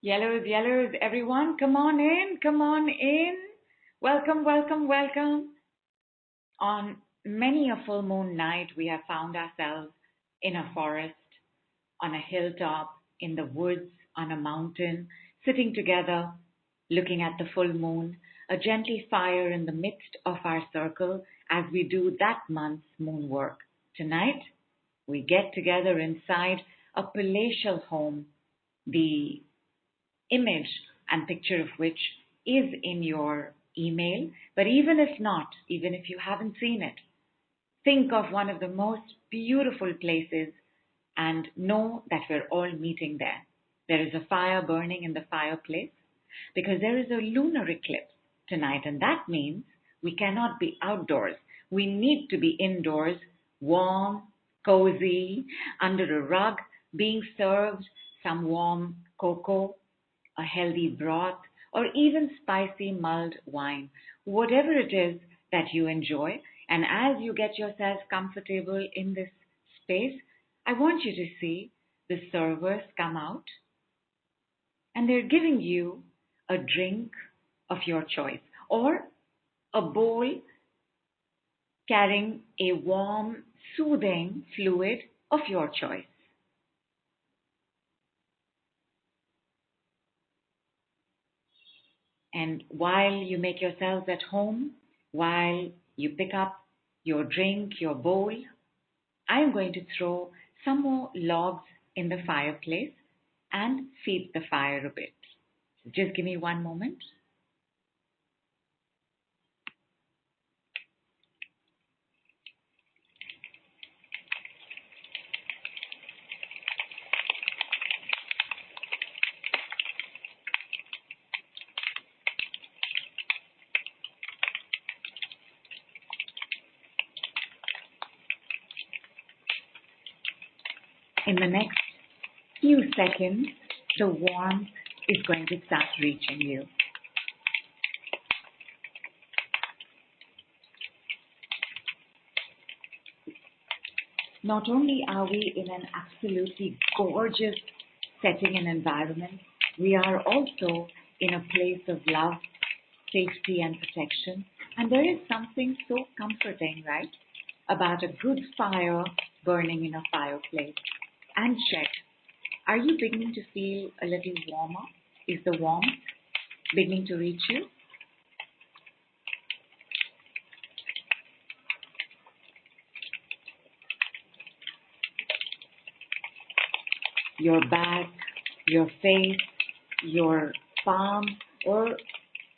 Yellows, yellows, everyone, come on in, come on in. Welcome, welcome, welcome. On many a full moon night, we have found ourselves in a forest, on a hilltop, in the woods, on a mountain, sitting together, looking at the full moon, a gently fire in the midst of our circle as we do that month's moon work. Tonight, we get together inside a palatial home, the image and picture of which is in your email. But even if not, even if you haven't seen it, think of one of the most beautiful places and know that we're all meeting there. There is a fire burning in the fireplace because there is a lunar eclipse tonight, and that means we cannot be outdoors. We need to be indoors, warm, cozy, under a rug, being served some warm cocoa, a healthy broth, or even spicy mulled wine, whatever it is that you enjoy. And as you get yourself comfortable in this space, I want you to see the servers come out and they're giving you a drink of your choice or a bowl carrying a warm, soothing fluid of your choice. And while you make yourselves at home, while you pick up your drink, your bowl, I am going to throw some more logs in the fireplace and feed the fire a bit. So just give me one moment. In the next few seconds, the warmth is going to start reaching you. Not only are we in an absolutely gorgeous setting and environment, we are also in a place of love, safety, and protection. And there is something so comforting, right, about a good fire burning in a fireplace. And check, are you beginning to feel a little warmer? Is the warmth beginning to reach you? Your back, your face, your palm, or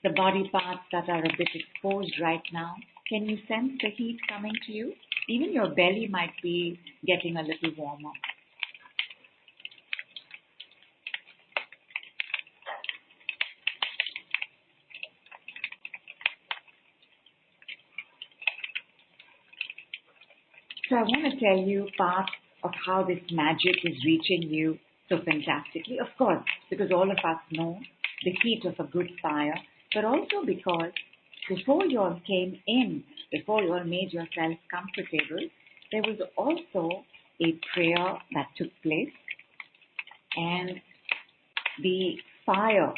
the body parts that are a bit exposed right now, can you sense the heat coming to you? Even your belly might be getting a little warmer. So I want to tell you part of how this magic is reaching you so fantastically. Of course, because all of us know the heat of a good fire, but also because before you all came in, before you all made yourself comfortable, there was also a prayer that took place, and the fire,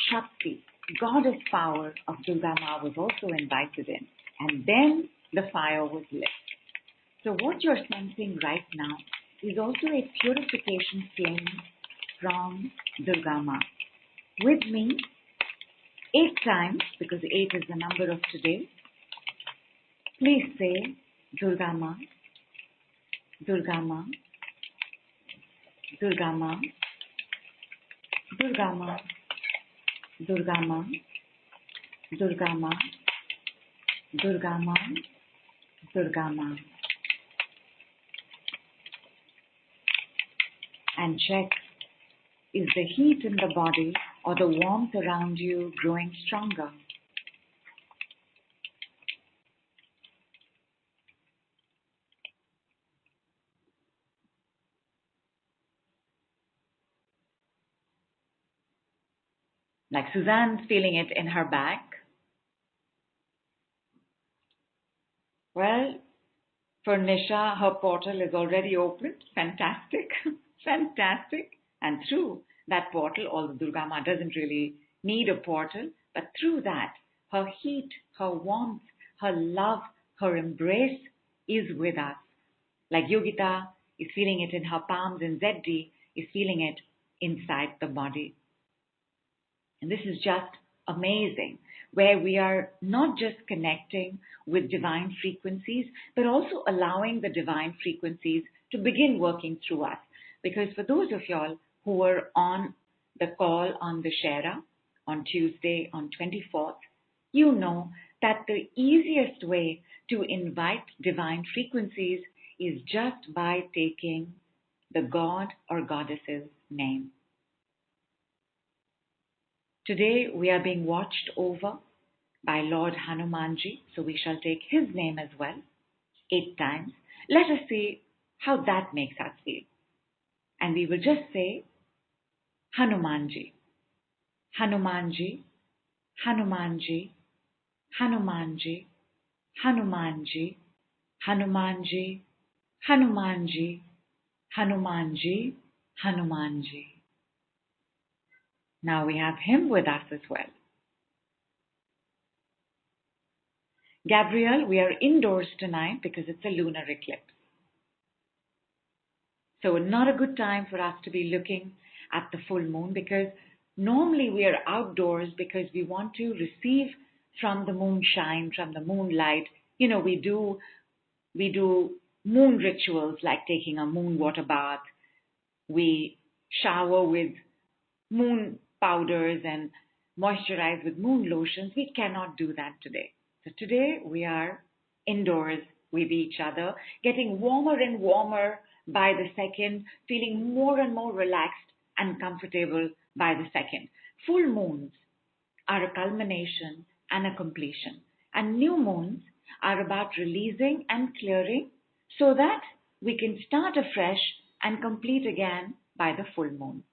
Shakti, goddess power of DurgaMA was also invited in, and then the fire was lit. So what you're sensing right now is also a purification flame from DurgaMA. With me, 8 times, because 8 is the number of today, please say DurgaMA, DurgaMA, DurgaMA, DurgaMA, DurgaMA, DurgaMA, DurgaMA, DurgaMA. And check, is the heat in the body or the warmth around you growing stronger? Like Suzanne's feeling it in her back. Well, for Nisha, her portal is already opened. Fantastic. Fantastic. And through that portal, although DurgaMA doesn't really need a portal, but through that, her heat, her warmth, her love, her embrace is with us. Like Yogita is feeling it in her palms and Zeddi is feeling it inside the body. And this is just amazing, where we are not just connecting with divine frequencies, but also allowing the divine frequencies to begin working through us. Because for those of y'all who were on the call on the Shera on Tuesday on 24th, you know that the easiest way to invite divine frequencies is just by taking the god or goddess's name. Today we are being watched over by Lord Hanumanji, so we shall take his name as well, 8 times. Let us see how that makes us feel. And we will just say, Hanumanji, Hanumanji, Hanumanji, Hanumanji, Hanumanji, Hanumanji, Hanumanji, Hanumanji, Hanumanji. Now we have him with us as well. Gabriel, we are indoors tonight because it's a lunar eclipse. So not a good time for us to be looking at the full moon, because normally we are outdoors because we want to receive from the moonshine, from the moonlight. You know, we do moon rituals like taking a moon water bath. We shower with moon powders and moisturize with moon lotions. We cannot do that today. So today we are indoors with each other, getting warmer and warmer by the second, feeling more and more relaxed and comfortable by the second. Full moons are a culmination and a completion, and new moons are about releasing and clearing so that we can start afresh and complete again by the full moon.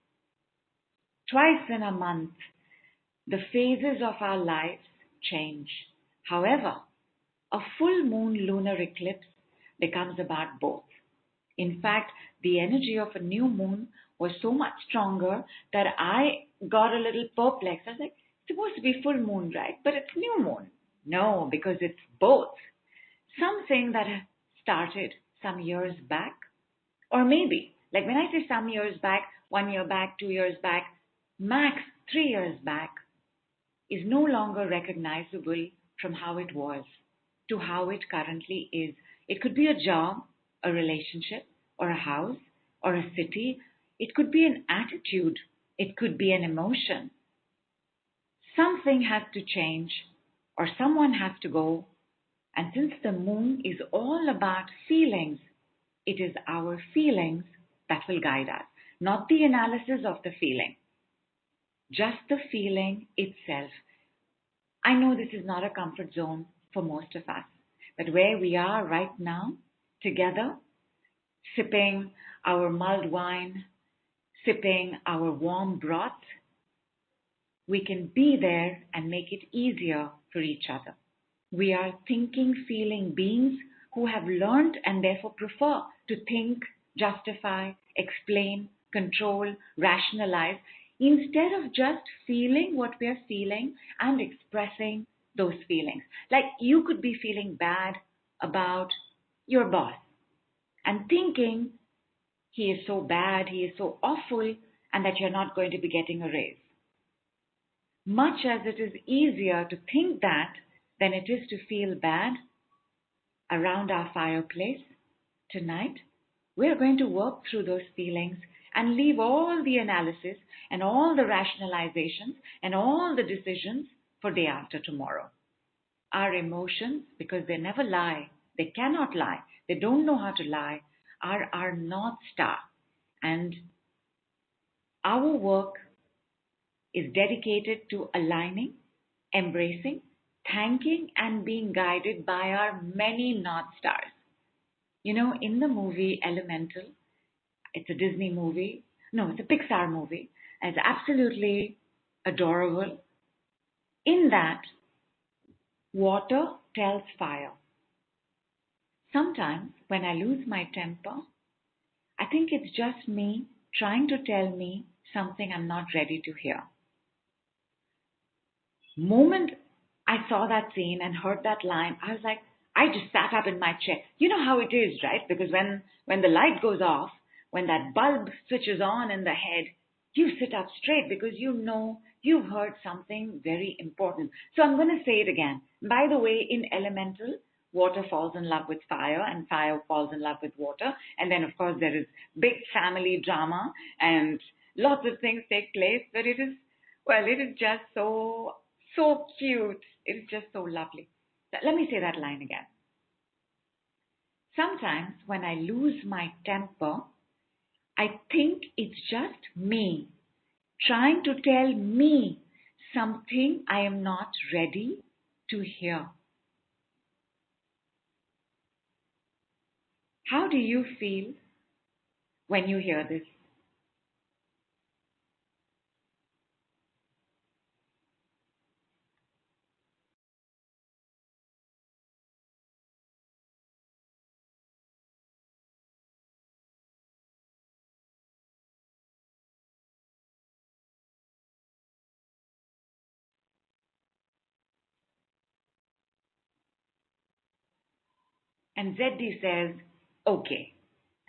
Twice in a month, the phases of our lives change. However, a full moon lunar eclipse becomes about both. In fact, the energy of a new moon was so much stronger that I got a little perplexed. I was like, it's supposed to be full moon, right? But it's new moon. No, because it's both. Something that started some years back, or maybe, like when I say some years back, 1 year back, 2 years back, max 3 years back, is no longer recognizable from how it was to how it currently is. It could be a job, a relationship, or a house, or a city. It could be an attitude. It could be an emotion. Something has to change, or someone has to go. And since the moon is all about feelings, it is our feelings that will guide us, not the analysis of the feeling, just the feeling itself. I know this is not a comfort zone for most of us, but where we are right now, together, sipping our mulled wine, sipping our warm broth, we can be there and make it easier for each other. We are thinking, feeling beings who have learned and therefore prefer to think, justify, explain, control, rationalize, instead of just feeling what we are feeling and expressing those feelings. Like you could be feeling bad about your boss and thinking he is so bad, he is so awful, and that you're not going to be getting a raise. Much as it is easier to think that than it is to feel bad, around our fireplace tonight, we're going to work through those feelings and leave all the analysis and all the rationalizations and all the decisions for day after tomorrow. Our emotions, because they never lie, they cannot lie, they don't know how to lie, are our North Star. And our work is dedicated to aligning, embracing, thanking, and being guided by our many North Stars. You know, in the movie Elemental, it's a Disney movie. No, it's a Pixar movie. And it's absolutely adorable. In that, water tells fire. Sometimes when I lose my temper, I think it's just me trying to tell me something I'm not ready to hear. Moment I saw that scene and heard that line, I was like, I just sat up in my chair. You know how it is, right? Because when the light goes off, when that bulb switches on in the head, you sit up straight because you know you've heard something very important. So I'm going to say it again. By the way, in elemental, water falls in love with fire and fire falls in love with water. And then, of course, there is big family drama and lots of things take place. But it is just so cute. It is just so lovely. Let me say that line again. Sometimes when I lose my temper, I think it's just me trying to tell me something I am not ready to hear. How do you feel when you hear this? And ZD says, okay.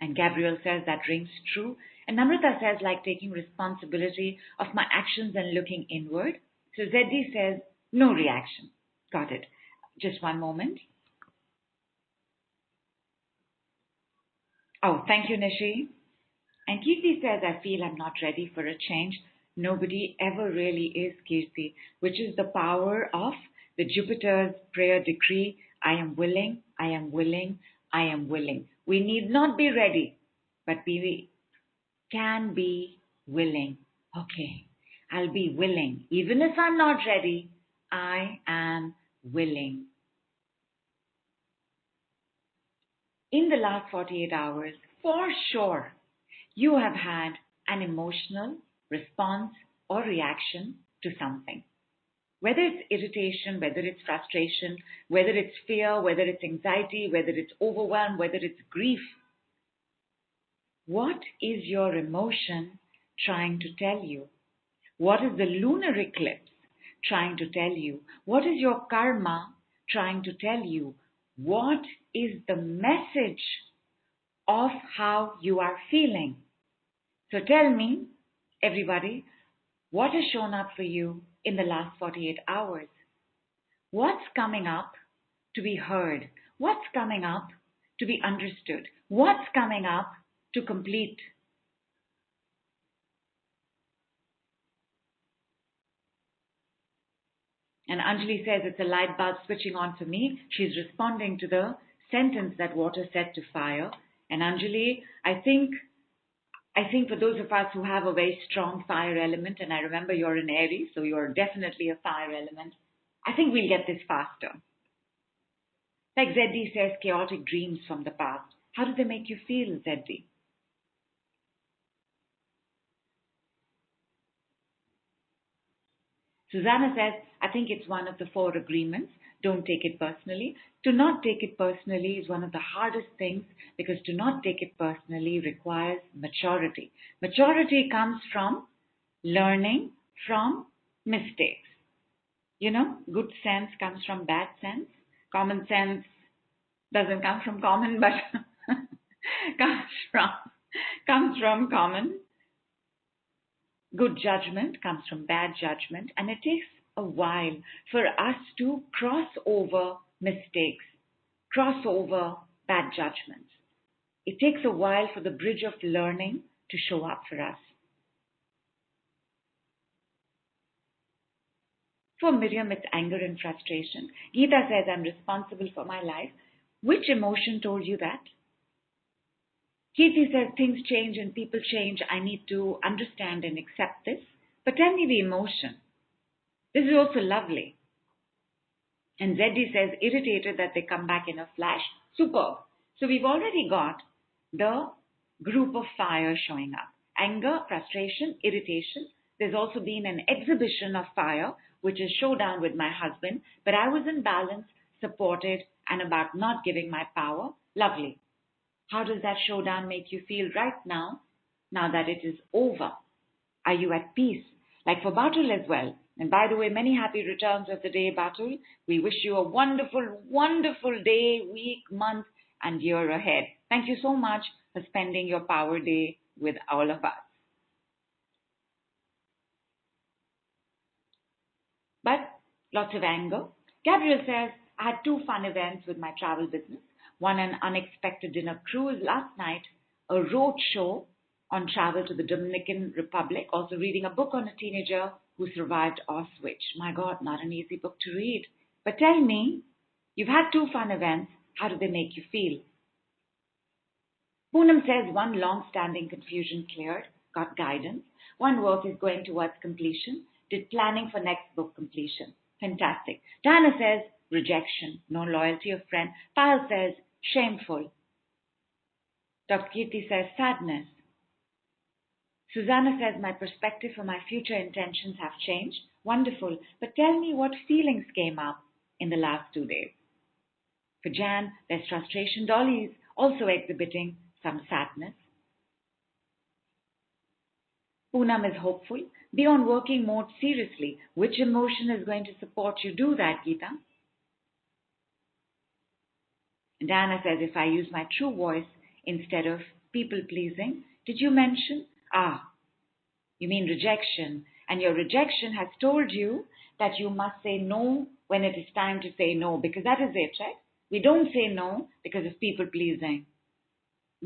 And Gabriel says that rings true. And Namrata says, like taking responsibility of my actions and looking inward. So ZD says, no reaction. Got it. Just one moment. Oh, thank you, Nishi. And Kirti says, I feel I'm not ready for a change. Nobody ever really is, Kirti, which is the power of the Jupiter's prayer decree. I am willing, I am willing, I am willing. We need not be ready, but we can be willing. Okay, I'll be willing. Even if I'm not ready, I am willing. In the last 48 hours, for sure, you have had an emotional response or reaction to something. Whether it's irritation, whether it's frustration, whether it's fear, whether it's anxiety, whether it's overwhelm, whether it's grief. What is your emotion trying to tell you? What is the lunar eclipse trying to tell you? What is your karma trying to tell you? What is the message of how you are feeling? So tell me, everybody, what has shown up for you in the last 48 hours? What's coming up to be heard? What's coming up to be understood? What's coming up to complete? And Anjali says it's a light bulb switching on for me. She's responding to the sentence that water said to fire. And Anjali, I think for those of us who have a very strong fire element, and I remember you're an Aries, so you're definitely a fire element, I think we'll get this faster. Like Zeddy says, chaotic dreams from the past. How do they make you feel, Zeddy? Susanna says, I think it's one of the 4 agreements. Don't take it personally. To not take it personally is one of the hardest things because to not take it personally requires maturity. Maturity comes from learning from mistakes. You know, good sense comes from bad sense. Common sense doesn't come from common, but comes from common. Good judgment comes from bad judgment, and it takes a while for us to cross over mistakes, cross over bad judgments. It takes a while for the bridge of learning to show up for us. For Miriam, it's anger and frustration. Geeta says, I'm responsible for my life. Which emotion told you that? Kirti says, things change and people change. I need to understand and accept this. But tell me the emotion. This is also lovely. And Zeddy says, irritated that they come back in a flash. Superb. So we've already got the group of fire showing up. Anger, frustration, irritation. There's also been an exhibition of fire, which is showdown with my husband. But I was in balance, supported, and about not giving my power. Lovely. How does that showdown make you feel right now that it is over? Are you at peace? Like for Batul as well. And by the way, many happy returns of the day, Batul. We wish you a wonderful, wonderful day, week, month, and year ahead. Thank you so much for spending your power day with all of us. But lots of anger. Gabriel says, I had 2 fun events with my travel business. One, an unexpected dinner cruise last night, a road show on travel to the Dominican Republic, also reading a book on a teenager who survived Auschwitz. My God, not an easy book to read. But tell me, you've had 2 fun events. How do they make you feel? Poonam says, one long-standing confusion cleared, got guidance. One work is going towards completion, did planning for next book completion. Fantastic. Diana says, rejection, no loyalty of friend. Payal says, shameful. Dr. Kirti says, sadness. Susanna says, my perspective for my future intentions have changed. Wonderful. But tell me what feelings came up in the last 2 days. For Jan, there's frustration. Dolly is also exhibiting some sadness. Poonam is hopeful. Be on working mode seriously. Which emotion is going to support you? Do that, Geeta. Diana says, if I use my true voice instead of people-pleasing. Did you mention? You mean rejection. And your rejection has told you that you must say no when it is time to say no, because that is it, right? We don't say no because of people-pleasing.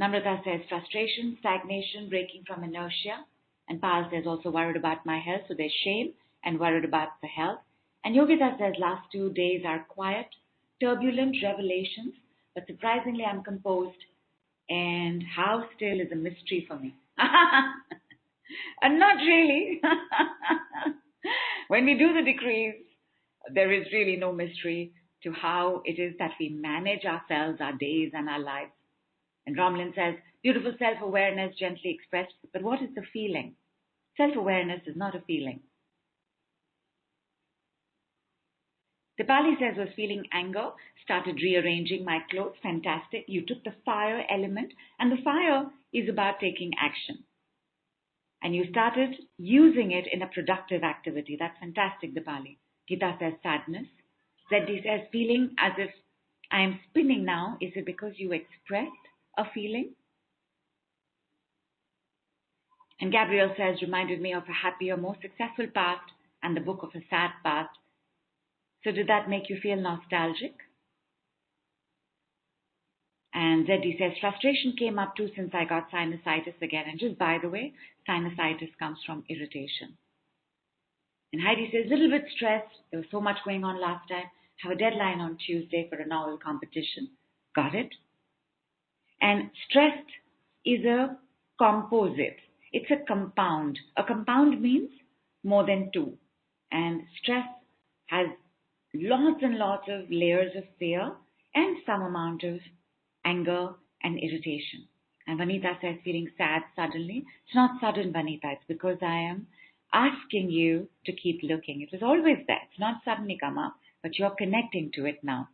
Namrata says, frustration, stagnation, breaking from inertia. And Payal says, also worried about my health, so there's shame and worried about the health. And Yogita says, last 2 days are quiet, turbulent revelations, but surprisingly I'm composed, and how still is a mystery for me. And not really. When we do the decrees, there is really no mystery to how it is that we manage ourselves, our days, and our lives. And Romlin says, beautiful self-awareness gently expressed, but what is the feeling? Self-awareness is not a feeling. Dipali says, was feeling anger, started rearranging my clothes. Fantastic. You took the fire element, and the fire is about taking action. And you started using it in a productive activity. That's fantastic, Dipali. Gita says, sadness. Zeddy says, feeling as if I am spinning now. Is it because you expressed a feeling? And Gabrielle says, reminded me of a happier, more successful past and the book of a sad past. So did that make you feel nostalgic? And Zeddy says, frustration came up too since I got sinusitis again. And just by the way, sinusitis comes from irritation. And Heidi says, little bit stressed. There was so much going on last time. Have a deadline on Tuesday for a novel competition. Got it? And stressed is a composite. It's a compound. A compound means more than 2. And stress has lots and lots of layers of fear and some amount of anger and irritation. And Vanita says, feeling sad suddenly. It's not sudden, Vanita. It's because I am asking you to keep looking. It was always there. It's not suddenly come up, but you're connecting to it now.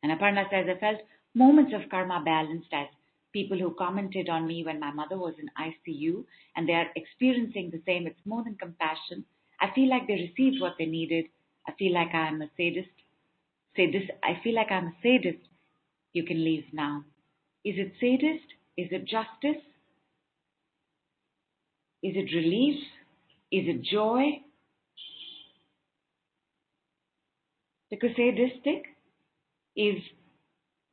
And Aparna says, I felt moments of karma balanced as people who commented on me when my mother was in ICU, and they are experiencing the same. It's more than compassion. I feel like they received what they needed. I feel like I am a sadist. I feel like I'm a sadist. You can leave now. Is it sadist? Is it justice? Is it relief? Is it joy? Because sadistic is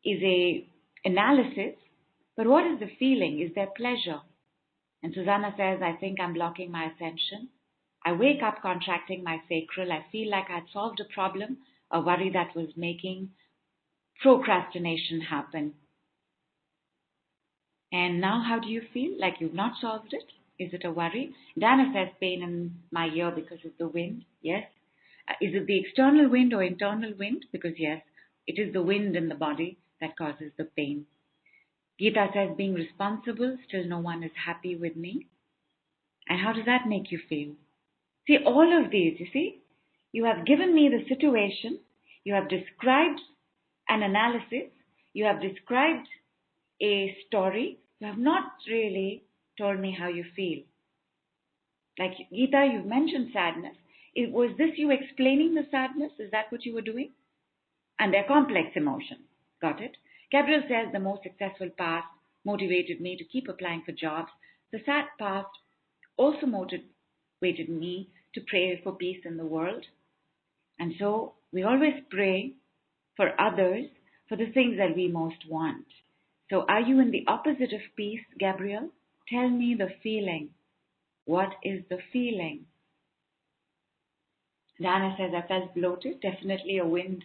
a analysis, but what is the feeling? Is there pleasure? And Susanna says, I think I'm blocking my ascension. I wake up contracting my sacral. I feel like I'd solved a problem, a worry that was making procrastination happen. And now how do you feel? Like you've not solved it? Is it a worry? Dana says pain in my ear because of the wind. Yes. Is it the external wind or internal wind? Because yes, it is the wind in the body that causes the pain. Gita says being responsible, still no one is happy with me. And how does that make you feel? See, all of these, you see, you have given me the situation, you have described an analysis, you have described a story, you have not really told me how you feel. Like Geeta, you mentioned sadness. Was this you explaining the sadness? Is that what you were doing? And they're complex emotions. Got it? Gabriel says the most successful past motivated me to keep applying for jobs. The sad past also motivated me to pray for peace in the world. And so we always pray for others for the things that we most want. So are you in the opposite of peace, Gabriel? Tell me the feeling. What is the feeling? Diana says, I felt bloated, definitely a wind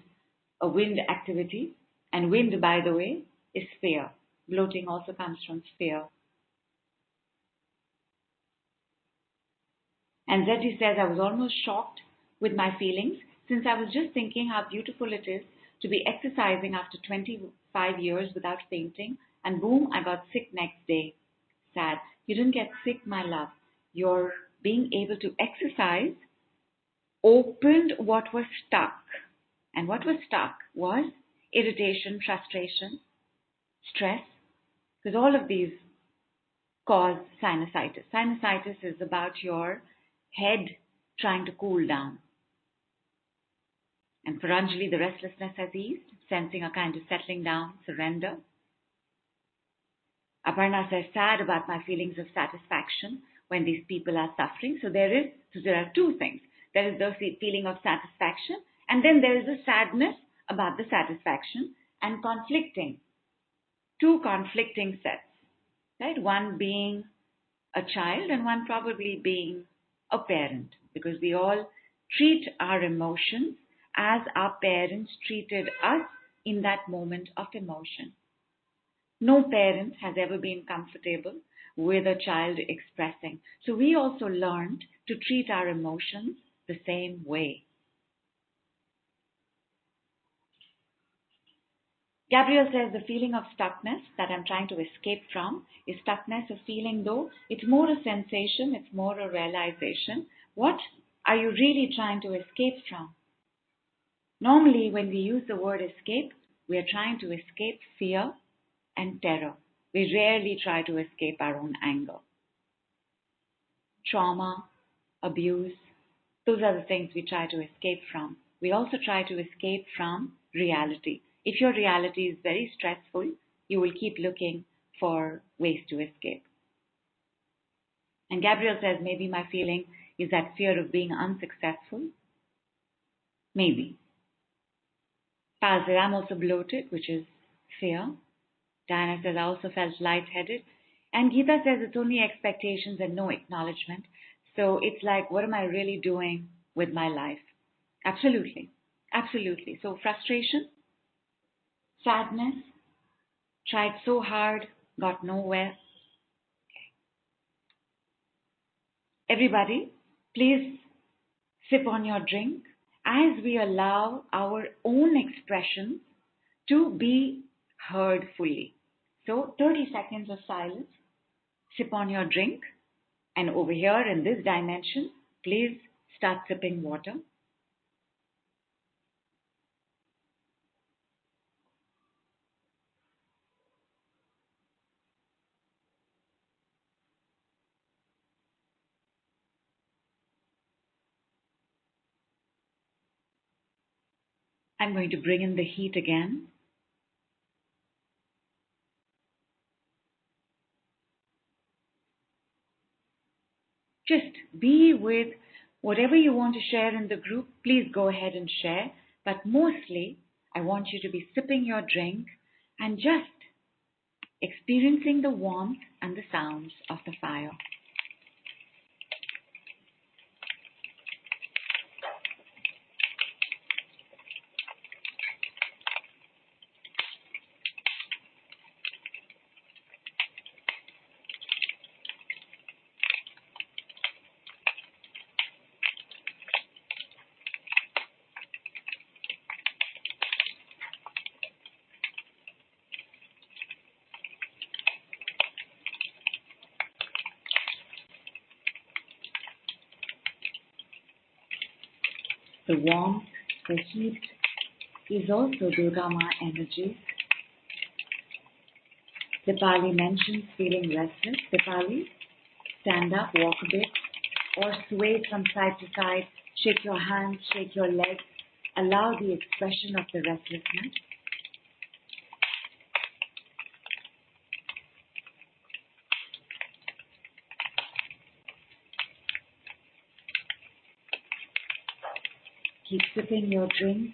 activity. And wind, by the way, is fear. Bloating also comes from fear. And Zeti says, I was almost shocked with my feelings since I was just thinking how beautiful it is to be exercising after 25 years without fainting. And boom, I got sick next day. Sad. You didn't get sick, my love. Your being able to exercise opened what was stuck. And what was stuck was irritation, frustration, stress, because all of these cause sinusitis. Sinusitis is about your head trying to cool down. And for Anjali, the restlessness has eased, sensing a kind of settling down, surrender. Aparna says, sad about my feelings of satisfaction when these people are suffering. So there are two things. There is the feeling of satisfaction, and then there is a sadness about the satisfaction and conflicting. Two conflicting sets, right? One being a child and one probably being a parent, because we all treat our emotions as our parents treated us in that moment of emotion. No parent has ever been comfortable with a child expressing. So we also learned to treat our emotions the same way. Gabriel says the feeling of stuckness that I'm trying to escape from is stuckness, a feeling though. It's more a sensation, it's more a realization. What are you really trying to escape from? Normally, when we use the word escape, we are trying to escape fear and terror. We rarely try to escape our own anger. Trauma, abuse, those are the things we try to escape from. We also try to escape from reality. If your reality is very stressful, you will keep looking for ways to escape. And Gabriel says, maybe my feeling is that fear of being unsuccessful. Maybe. Pal says, I'm also bloated, which is fear. Diana says, I also felt lightheaded. And Geeta says, it's only expectations and no acknowledgement. So it's like, what am I really doing with my life? Absolutely. Absolutely. So frustration, sadness, tried so hard, got nowhere. Everybody, please sip on your drink as we allow our own expressions to be heard fully. So 30 seconds of silence, sip on your drink, and over here in this dimension, please start sipping water. I'm going to bring in the heat again. Just be with whatever you want to share in the group. Please go ahead and share. But mostly, I want you to be sipping your drink and just experiencing the warmth and the sounds of the fire. The warmth, the heat is also DurgaMA energy. Dipali mentions feeling restless. Dipali, stand up, walk a bit, or sway from side to side. Shake your hands, shake your legs. Allow the expression of the restlessness. Keep sipping your drink.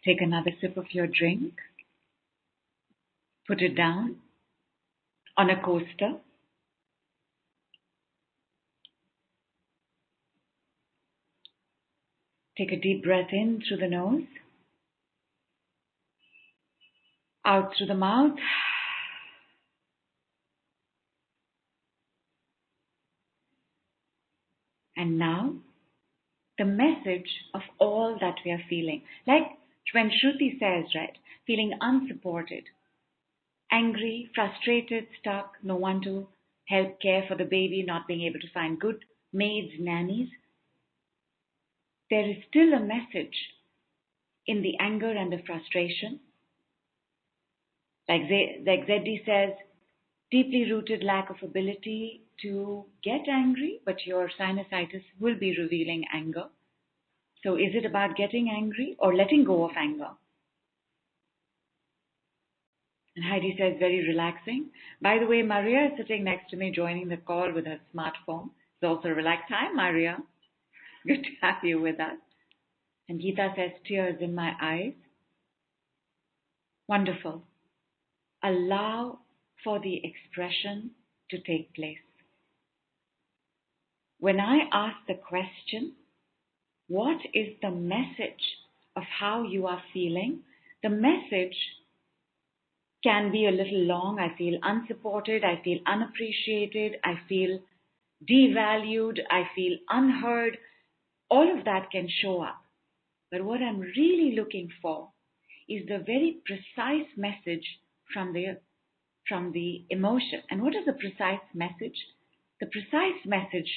Take another sip of your drink. Put it down on a coaster. Take a deep breath in through the nose, out through the mouth. And now, the message of all that we are feeling. Like when Shruti says, right, feeling unsupported, angry, frustrated, stuck, no one to help care for the baby, not being able to find good maids, nannies. There is still a message in the anger and the frustration. Like Zeddy says, deeply rooted lack of ability to get angry, but your sinusitis will be revealing anger. So is it about getting angry or letting go of anger? And Heidi says, very relaxing. By the way, Maria is sitting next to me joining the call with her smartphone. It's also a relaxed time, Maria. Good to have you with us. And Geeta says, tears in my eyes. Wonderful. Allow for the expression to take place. When I ask the question, what is the message of how you are feeling? The message can be a little long. I feel unsupported. I feel unappreciated. I feel devalued. I feel unheard. All of that can show up. But what I'm really looking for is the very precise message from the emotion. And what is the precise message? The precise message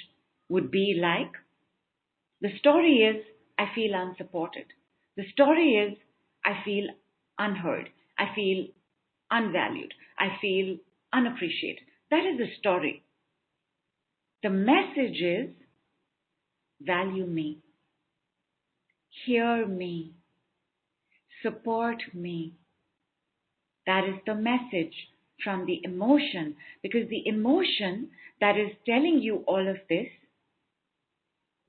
would be like, the story is, I feel unsupported. The story is, I feel unheard. I feel unvalued. I feel unappreciated. That is the story. The message is, value me. Hear me. Support me. That is the message from the emotion, because the emotion that is telling you all of this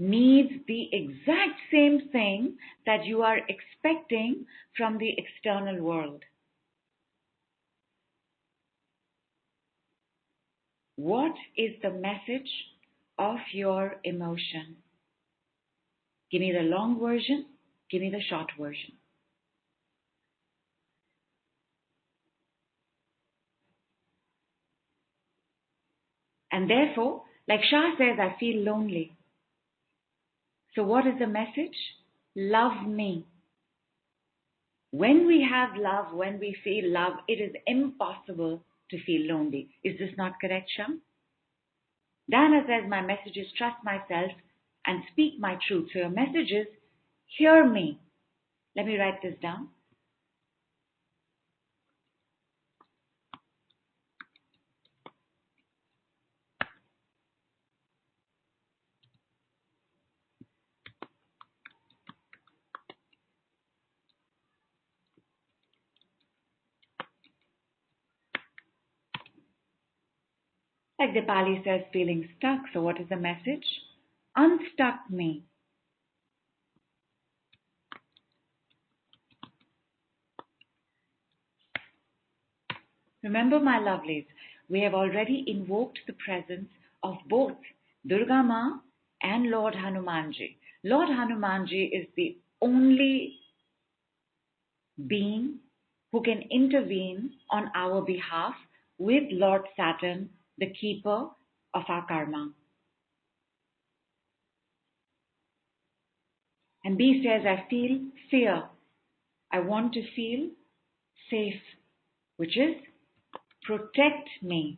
needs the exact same thing that you are expecting from the external world. What is the message of your emotion? Give me the long version, give me the short version. And therefore, like Shah says, I feel lonely. So what is the message? Love me. When we have love, when we feel love, it is impossible to feel lonely. Is this not correct, Shah? Dana says, my message is trust myself and speak my truth. So your message is, hear me. Let me write this down. Like Dipali says, feeling stuck. So what is the message? Unstuck me. Remember, my lovelies, we have already invoked the presence of both DurgaMA and Lord Hanumanji. Lord Hanumanji is the only being who can intervene on our behalf with Lord Saturn, the keeper of our karma. And B says, I feel fear. I want to feel safe, which is protect me.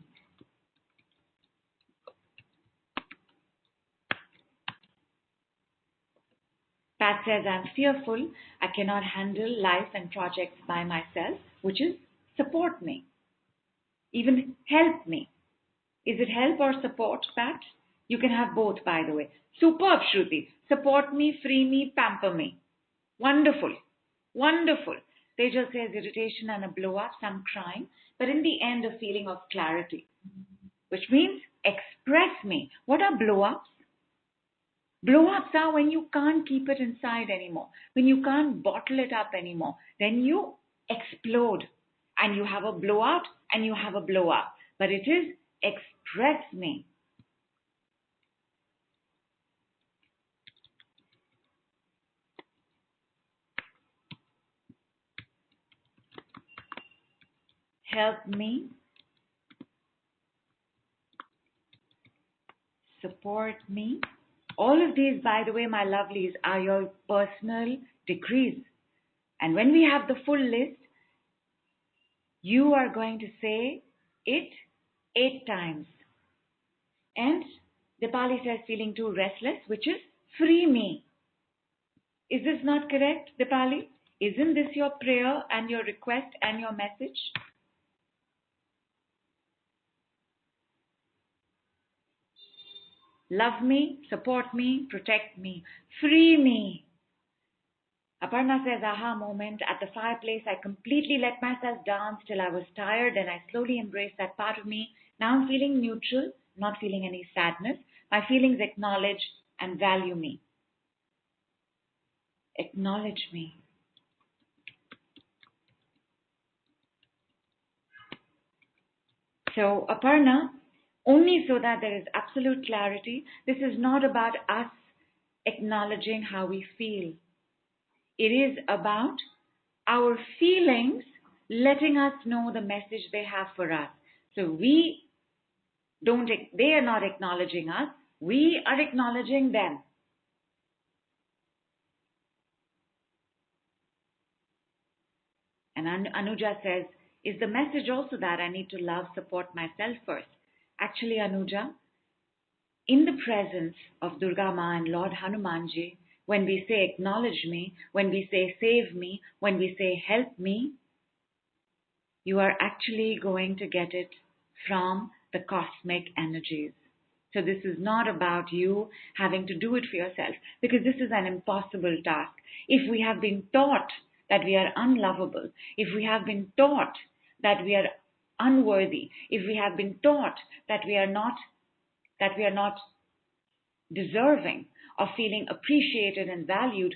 Pat says, I'm fearful. I cannot handle life and projects by myself, which is support me. Even help me. Is it help or support, Pat? You can have both, by the way. Superb, Shruti. Support me, free me, pamper me. Wonderful. Wonderful. Tejal says irritation and a blow up, some crying, but in the end a feeling of clarity, which means express me. What are blow ups? Blow ups are when you can't keep it inside anymore, when you can't bottle it up anymore. Then you explode and you have a blowout and you have a blow up. But it is express me. Help me. Support me. All of these, by the way, my lovelies, are your personal decrees. And when we have the full list, you are going to say it 8 times. And Dipali says feeling too restless, which is free me. Is this not correct, Dipali? Isn't this your prayer and your request and your message? Love me, support me, protect me, free me. Aparna says, aha moment. At the fireplace, I completely let myself dance till I was tired and I slowly embraced that part of me. Now I'm feeling neutral, not feeling any sadness. My feelings acknowledge and value me. Acknowledge me. So, Aparna, only so that there is absolute clarity, this is not about us acknowledging how we feel. It is about our feelings letting us know the message they have for us. So they are not acknowledging us, we are acknowledging them. And Anuja says, is the message also that I need to love, support myself first? Actually, Anuja, in the presence of DurgaMA and Lord Hanumanji, when we say acknowledge me, when we say save me, when we say help me, you are actually going to get it from the cosmic energies. So this is not about you having to do it for yourself, because this is an impossible task. If we have been taught that we are unlovable, if we have been taught that we are unworthy, if we have been taught that we are not deserving of feeling appreciated and valued,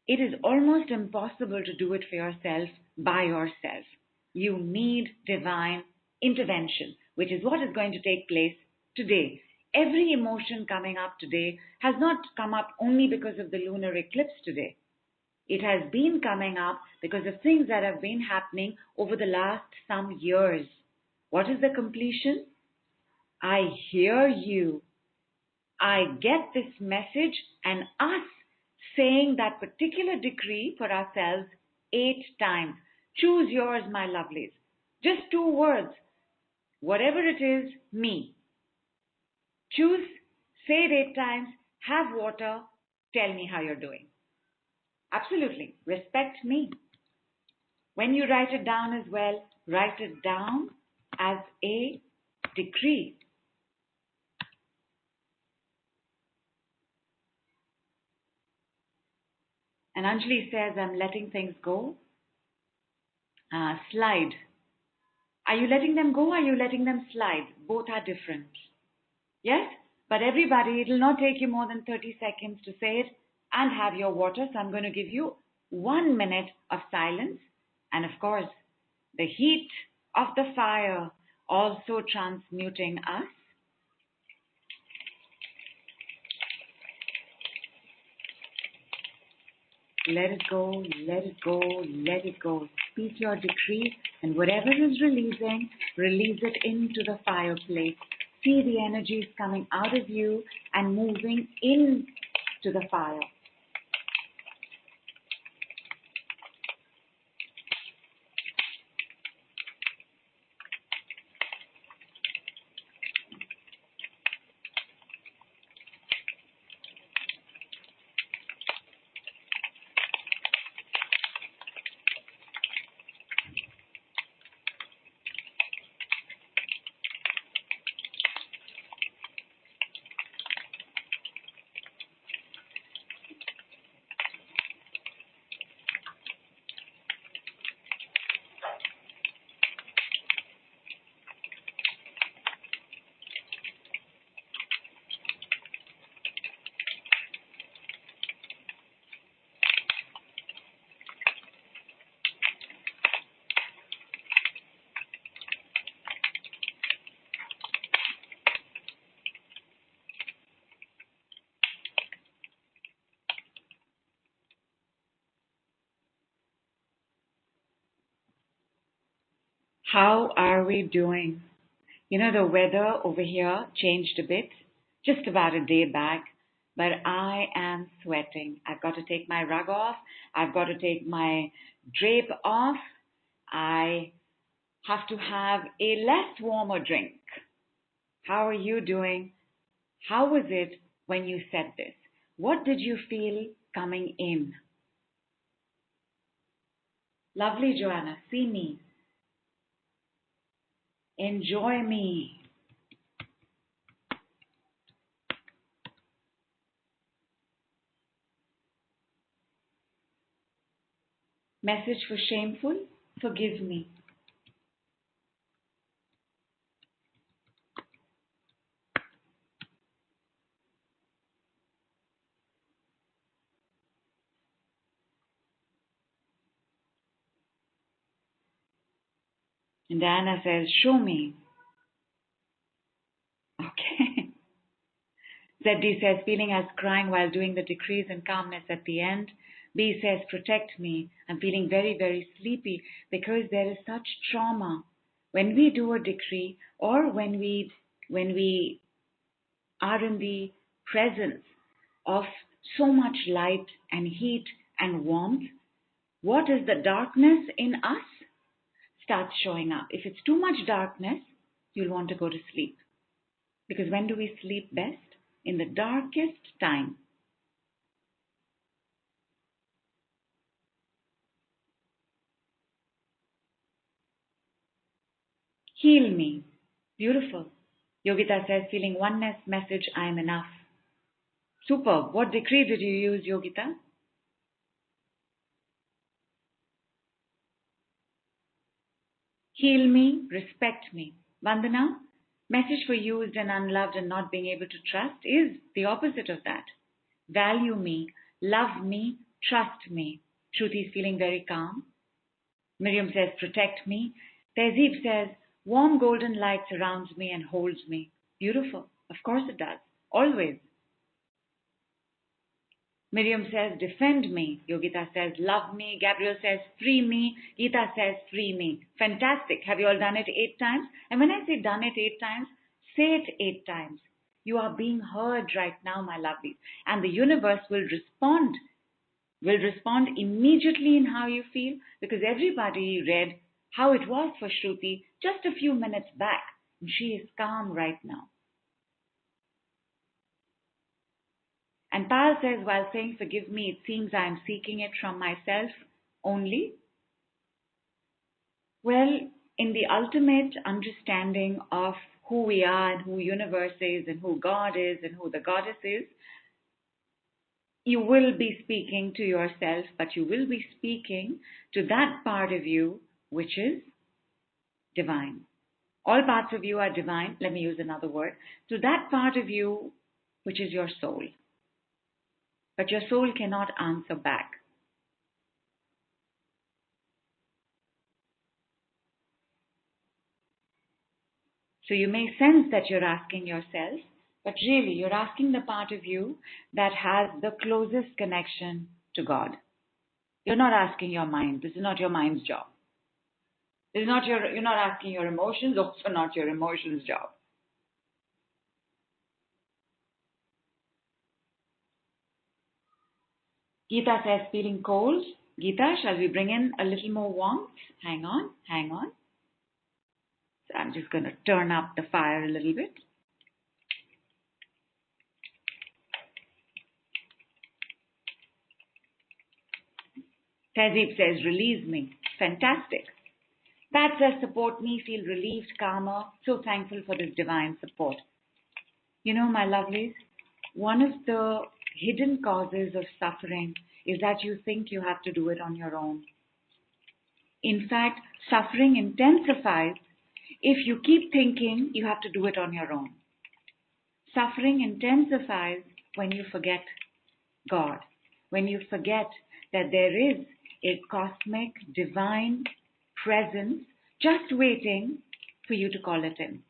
it is almost impossible to do it for yourself by yourself. You need divine intervention, which is what is going to take place today. Every emotion coming up today has not come up only because of the lunar eclipse today. It has been coming up because of things that have been happening over the last some years. What is the completion? I hear you. I get this message, and us saying that particular decree for ourselves 8 times. Choose yours, my lovelies. Just 2 words. Whatever it is, me. Choose, say it 8 times, have water, tell me how you're doing. Absolutely. Respect me. When you write it down as well, write it down as a decree. And Anjali says, I'm letting things go. Slide. Are you letting them go? Are you letting them slide? Both are different. Yes? But everybody, it will not take you more than 30 seconds to say it and have your water. So I'm going to give you 1 minute of silence. And of course, the heat of the fire also transmuting us. Let it go, let it go, let it go. Speak your decree, and whatever is releasing, release it into the fireplace. See the energies coming out of you and moving into the fire. How are we doing? You know, the weather over here changed a bit, just about a day back, but I am sweating. I've got to take my rug off. I've got to take my drape off. I have to have a less warmer drink. How are you doing? How was it when you said this? What did you feel coming in? Lovely, Joanna. See me. Enjoy me. Message for shameful, forgive me. And Diana says, show me. Okay. ZD says, feeling as crying while doing the decrees and calmness at the end. B says, protect me. I'm feeling very, very sleepy because there is such trauma. When we do a decree or when we are in the presence of so much light and heat and warmth, what is the darkness in us starts showing up. If it's too much darkness, you'll want to go to sleep. Because when do we sleep best? In the darkest time. Heal me. Beautiful. Yogita says, feeling oneness, message, I am enough. Superb. What decree did you use, Yogita? Heal me, respect me. Vandana, message for used and unloved and not being able to trust is the opposite of that. Value me, love me, trust me. Shruti is feeling very calm. Miriam says, protect me. Tehzeeb says, warm golden light surrounds me and holds me. Beautiful. Of course it does. Always. Miriam says, defend me. Yogita says, love me. Gabriel says, free me. Geeta says, free me. Fantastic. Have you all done it 8 times? And when I say done it 8 times, say it 8 times. You are being heard right now, my lovelies. And the universe will respond immediately in how you feel, because everybody read how it was for Shruti just a few minutes back. And she is calm right now. And Pal says, while saying forgive me, it seems I am seeking it from myself only. Well, in the ultimate understanding of who we are and who universe is and who God is and who the goddess is, you will be speaking to yourself, but you will be speaking to that part of you which is divine. All parts of you are divine. Let me use another word. To that part of you which is your soul. But your soul cannot answer back. So you may sense that you're asking yourself, but really you're asking the part of you that has the closest connection to God. You're not asking your mind. This is not your mind's job. This is not you're not asking your emotions, also not your emotions' job. Geeta says, feeling cold. Geeta, shall we bring in a little more warmth? Hang on, hang on. So I'm just going to turn up the fire a little bit. Tehzeeb says, release me. Fantastic. That says, support me, feel relieved, calmer. So thankful for this divine support. You know, my lovelies, one of the hidden causes of suffering is that you think you have to do it on your own. In fact, suffering intensifies if you keep thinking you have to do it on your own. Suffering intensifies when you forget God, when you forget that there is a cosmic, divine presence just waiting for you to call it in.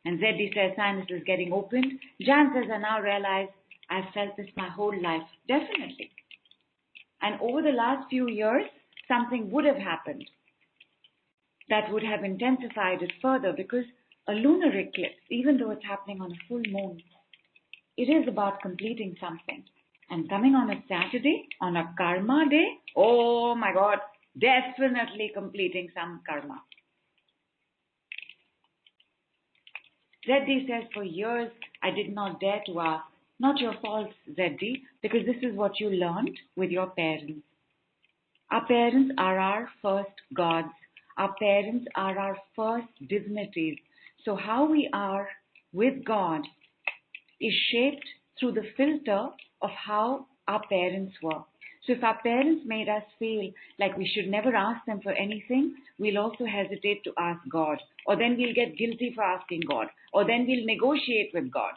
And Zeddy says, sinus is getting opened. Jan says, I now realize I've felt this my whole life. Definitely. And over the last few years, something would have happened that would have intensified it further, because a lunar eclipse, even though it's happening on a full moon, it is about completing something. And coming on a Saturday, on a karma day, oh my God, definitely completing some karma. Zeddy says, for years, I did not dare to ask. Not your fault, Zeddy, because this is what you learned with your parents. Our parents are our first gods. Our parents are our first divinities. So how we are with God is shaped through the filter of how our parents were. So if our parents made us feel like we should never ask them for anything, we'll also hesitate to ask God. Or then we'll get guilty for asking God. Or then we'll negotiate with God.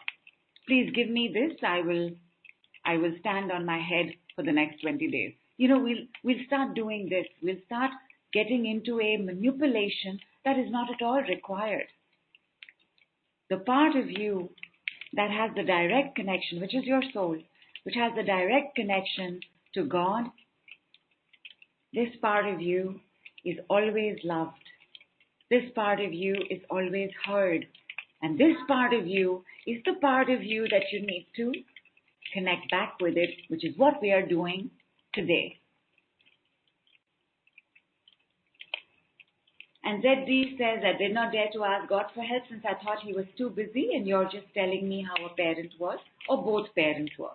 Please give me this, I will stand on my head for the next 20 days. You know, we'll start doing this. We'll start getting into a manipulation that is not at all required. The part of you that has the direct connection, which is your soul, which has the direct connection to God, this part of you is always loved. This part of you is always heard. And this part of you is the part of you that you need to connect back with it, which is what we are doing today. And ZD says, I did not dare to ask God for help since I thought he was too busy, and you're just telling me how a parent was, or both parents were.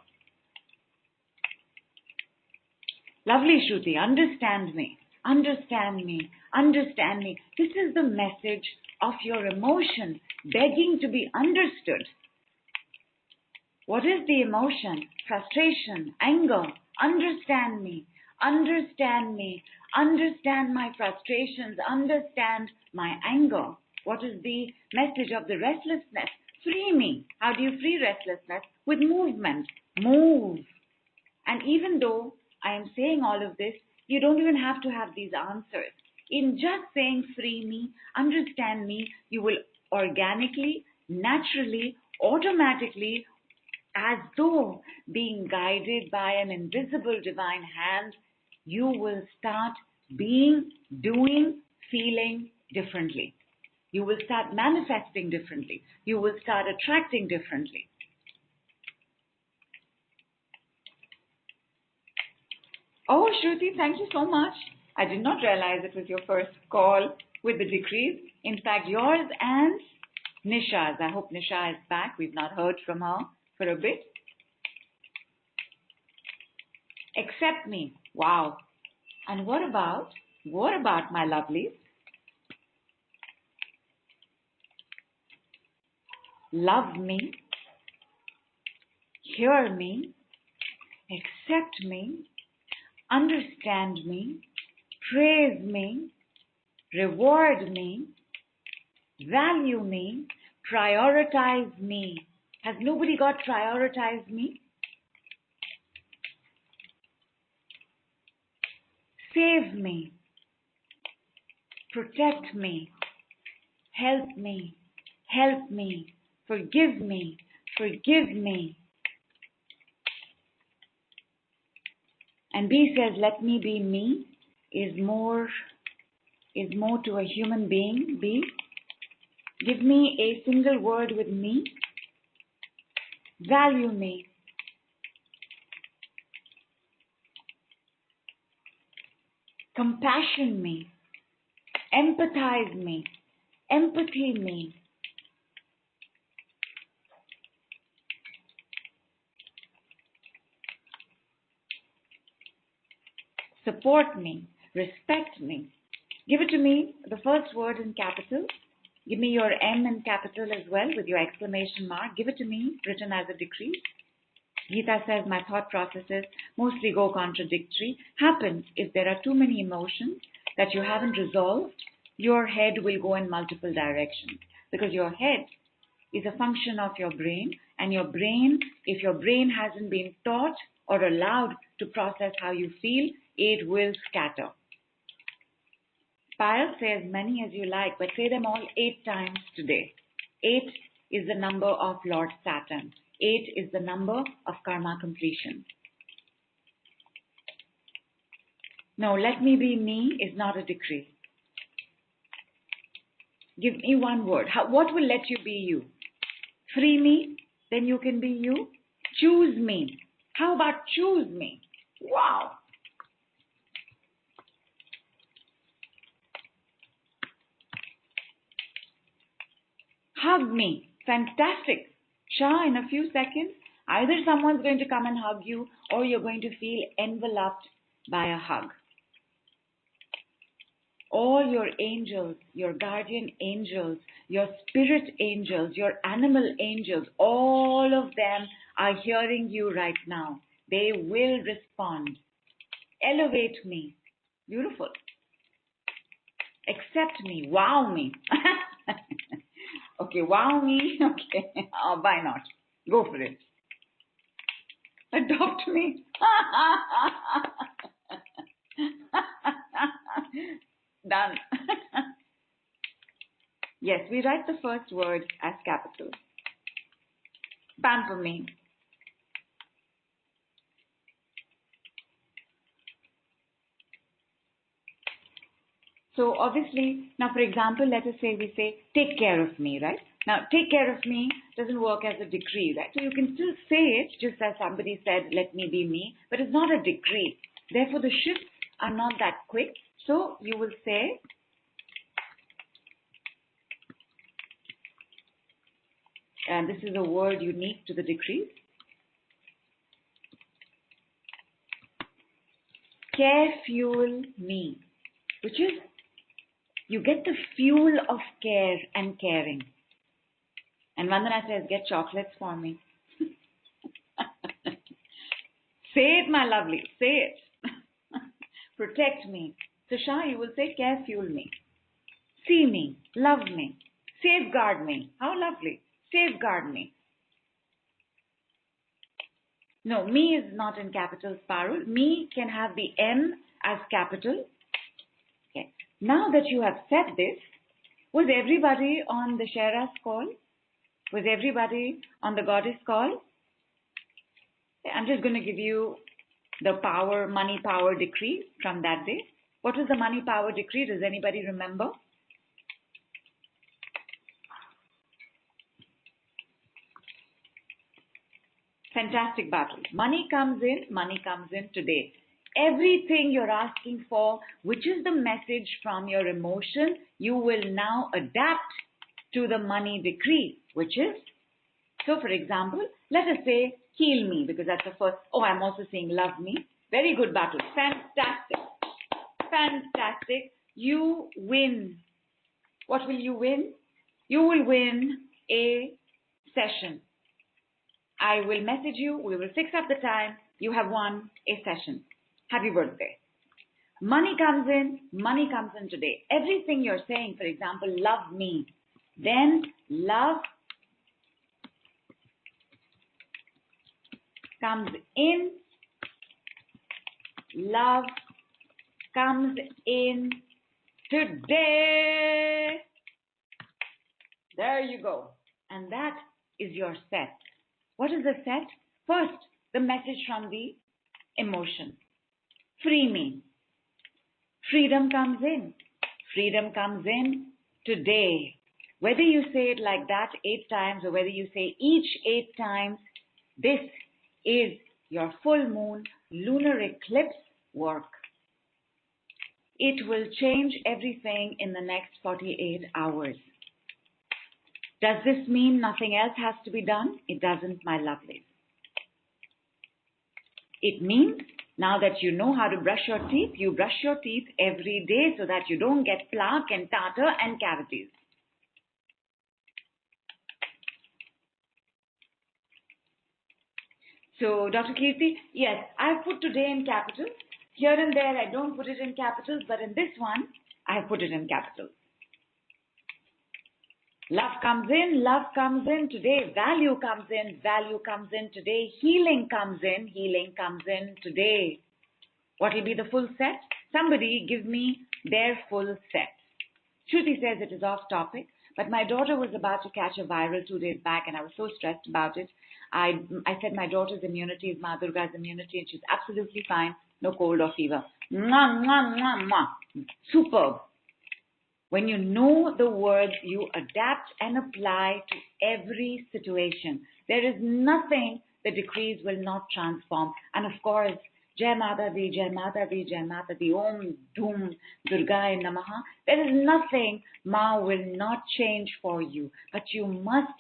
Lovely, Shruti, understand me, understand me, understand me. This is the message of your emotion begging to be understood. What is the emotion? Frustration, anger. Understand me, understand me, understand my frustrations, understand my anger. What is the message of the restlessness? Free me. How do you free restlessness? With movement. Move. And even though I am saying all of this, you don't even have to have these answers. In just saying free me, understand me, you will organically, naturally, automatically, as though being guided by an invisible divine hand, you will start being, doing, feeling differently. You will start manifesting differently. You will start attracting differently. Oh, Shruti, thank you so much. I did not realize it was your first call with the decrees. In fact, yours and Nisha's. I hope Nisha is back. We've not heard from her for a bit. Accept me. Wow. And what about my lovelies? Love me, hear me, accept me, understand me, praise me, reward me, value me, prioritize me. Has nobody got prioritize me? Save me, protect me, Help me. Help me. Forgive me. Forgive me. And B says, let me be me is more to a human being. B, give me a single word with me. Value me. Compassion me. Empathize me. Empathy me. Support me. Respect me. Give it to me, the first word in capital. Give me your M in capital as well with your exclamation mark. Give it to me, written as a decree. Gita says my thought processes mostly go contradictory. Happens if there are too many emotions that you haven't resolved, your head will go in multiple directions. Because your head is a function of your brain, and your brain, if your brain hasn't been taught or allowed to process how you feel, it will scatter. Payal, say as many as you like, but say them all 8 times today. 8 is the number of Lord Saturn. 8 is the number of karma completion. No, let me be me is not a decree. Give me one word. What will let you be you? Free me, then you can be you. Choose me. How about choose me? Wow. Hug me. Fantastic. Shah, in a few seconds, either someone's going to come and hug you or you're going to feel enveloped by a hug. All your angels, your guardian angels, your spirit angels, your animal angels, all of them are hearing you right now. They will respond. Elevate me. Beautiful. Accept me. Wow me. Okay, wow me. Okay, why not? Go for it. Adopt me. Done. Yes, we write the first word as capital. Pamper me. So obviously, now for example, let us say we say, take care of me, right? Now, take care of me doesn't work as a decree, right? So you can still say it, just as somebody said, let me be me, but it's not a decree. Therefore, the shifts are not that quick. So you will say, and this is a word unique to the decrees, care fuel me, which is you get the fuel of care and caring. And Vandana says, get chocolates for me. Say it, my lovely. Say it. Protect me. So Shah, you will say, care fuel me. See me. Love me. Safeguard me. How lovely. Safeguard me. No, me is not in capitals, Parul. Me can have the M as capital. Okay. Now that you have said this, was everybody on the Shera's call? Was everybody on the goddess call? I'm just going to give you the power, money power decree from that day. What was the money power decree? Does anybody remember? Fantastic battle. Money comes in today. Everything you're asking for, which is the message from your emotion, you will now adapt to the money decree, which is, so for example, let us say, heal me, because that's the first. Oh, I'm also saying love me. Very good battle. Fantastic. Fantastic. You win. What will you win? You will win a session. I will message you. We will fix up the time. You have won a session. Happy birthday. Money comes in today. Everything you're saying, for example, love me. Then love comes in. Love comes in today. There you go. And that is your set. What is the set? First, the message from the emotion. Free me. Freedom comes in. Freedom comes in today. Whether you say it like that 8 times or whether you say each 8 times, this is your full moon lunar eclipse work. It will change everything in the next 48 hours. Does this mean nothing else has to be done? It doesn't, my lovelies. It means now that you know how to brush your teeth, you brush your teeth every day so that you don't get plaque and tartar and cavities. So, Dr. Kirti, yes, I've put today in capitals. Here and there, I don't put it in capitals, but in this one, I put it in capitals. Love comes in today. Value comes in today. Healing comes in today. What will be the full set? Somebody give me their full set. Shruti says it is off topic, but my daughter was about to catch a viral 2 days back and I was so stressed about it. I said my daughter's immunity is Ma Durga's immunity and she's absolutely fine. No cold or fever. Mwah, mwah, mwah, mwah. Superb. When you know the words, you adapt and apply to every situation. There is nothing the decrees will not transform. And of course, Jai Mata Di, Jai Mata Di, Jai Mata Di, Om, Doom, DurgaMA and Namaha. There is nothing Ma will not change for you. But you must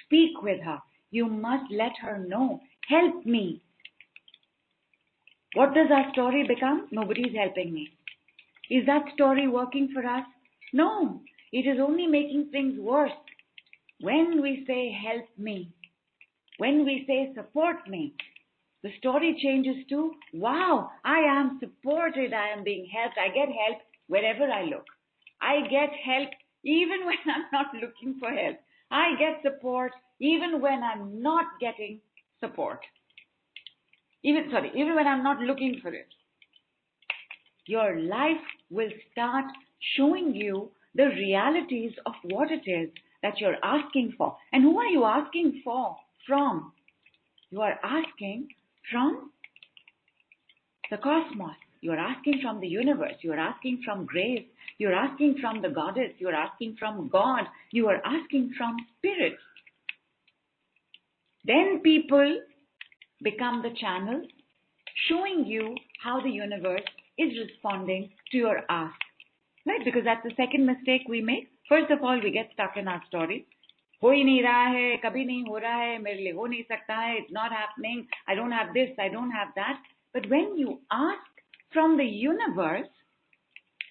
speak with her. You must let her know. Help me. What does our story become? Nobody is helping me. Is that story working for us? No, it is only making things worse. When we say help me, when we say support me, the story changes to, wow, I am supported, I am being helped. I get help wherever I look. I get help even when I'm not looking for help. I get support even when I'm not getting support. Even when I'm not looking for it. Your life will start showing you the realities of what it is that you're asking for. And who are you asking from? You are asking from the cosmos. You are asking from the universe. You are asking from grace. You are asking from the goddess. You are asking from God. You are asking from spirit. Then people become the channels showing you how the universe is responding to your ask. Right? Because that's the second mistake we make. First of all, we get stuck in our story. हो ही नहीं रहा है, कभी नहीं हो रहा है, मेरे लिए हो नहीं सकता है, it's not happening, I don't have this, I don't have that. But when you ask from the universe,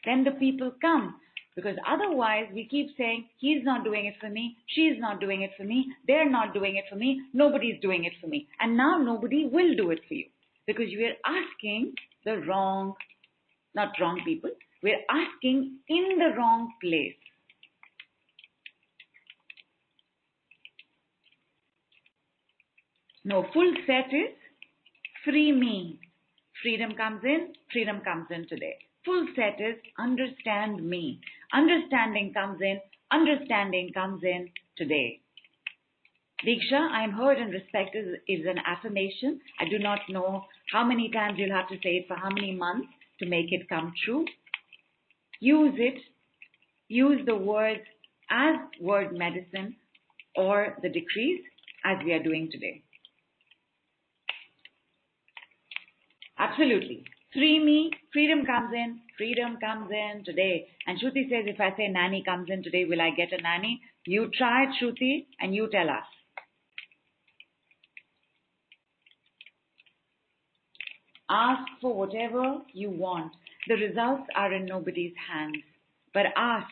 then the people come. Because otherwise we keep saying, he's not doing it for me, she's not doing it for me, they're not doing it for me, nobody's doing it for me. And now nobody will do it for you. Because you are asking the wrong, not wrong people, we're asking in the wrong place. No, full set is free me. Freedom comes in today. Full set is understand me. Understanding comes in today. Diksha, I am heard and respected is an affirmation. I do not know how many times you'll have to say it for how many months to make it come true. Use it. Use the words as word medicine or the decrees as we are doing today. Absolutely. Free me, freedom comes in today. And Shruti says, if I say nanny comes in today, will I get a nanny? You try it, Shruti, and you tell us. Ask for whatever you want. The results are in nobody's hands. But ask.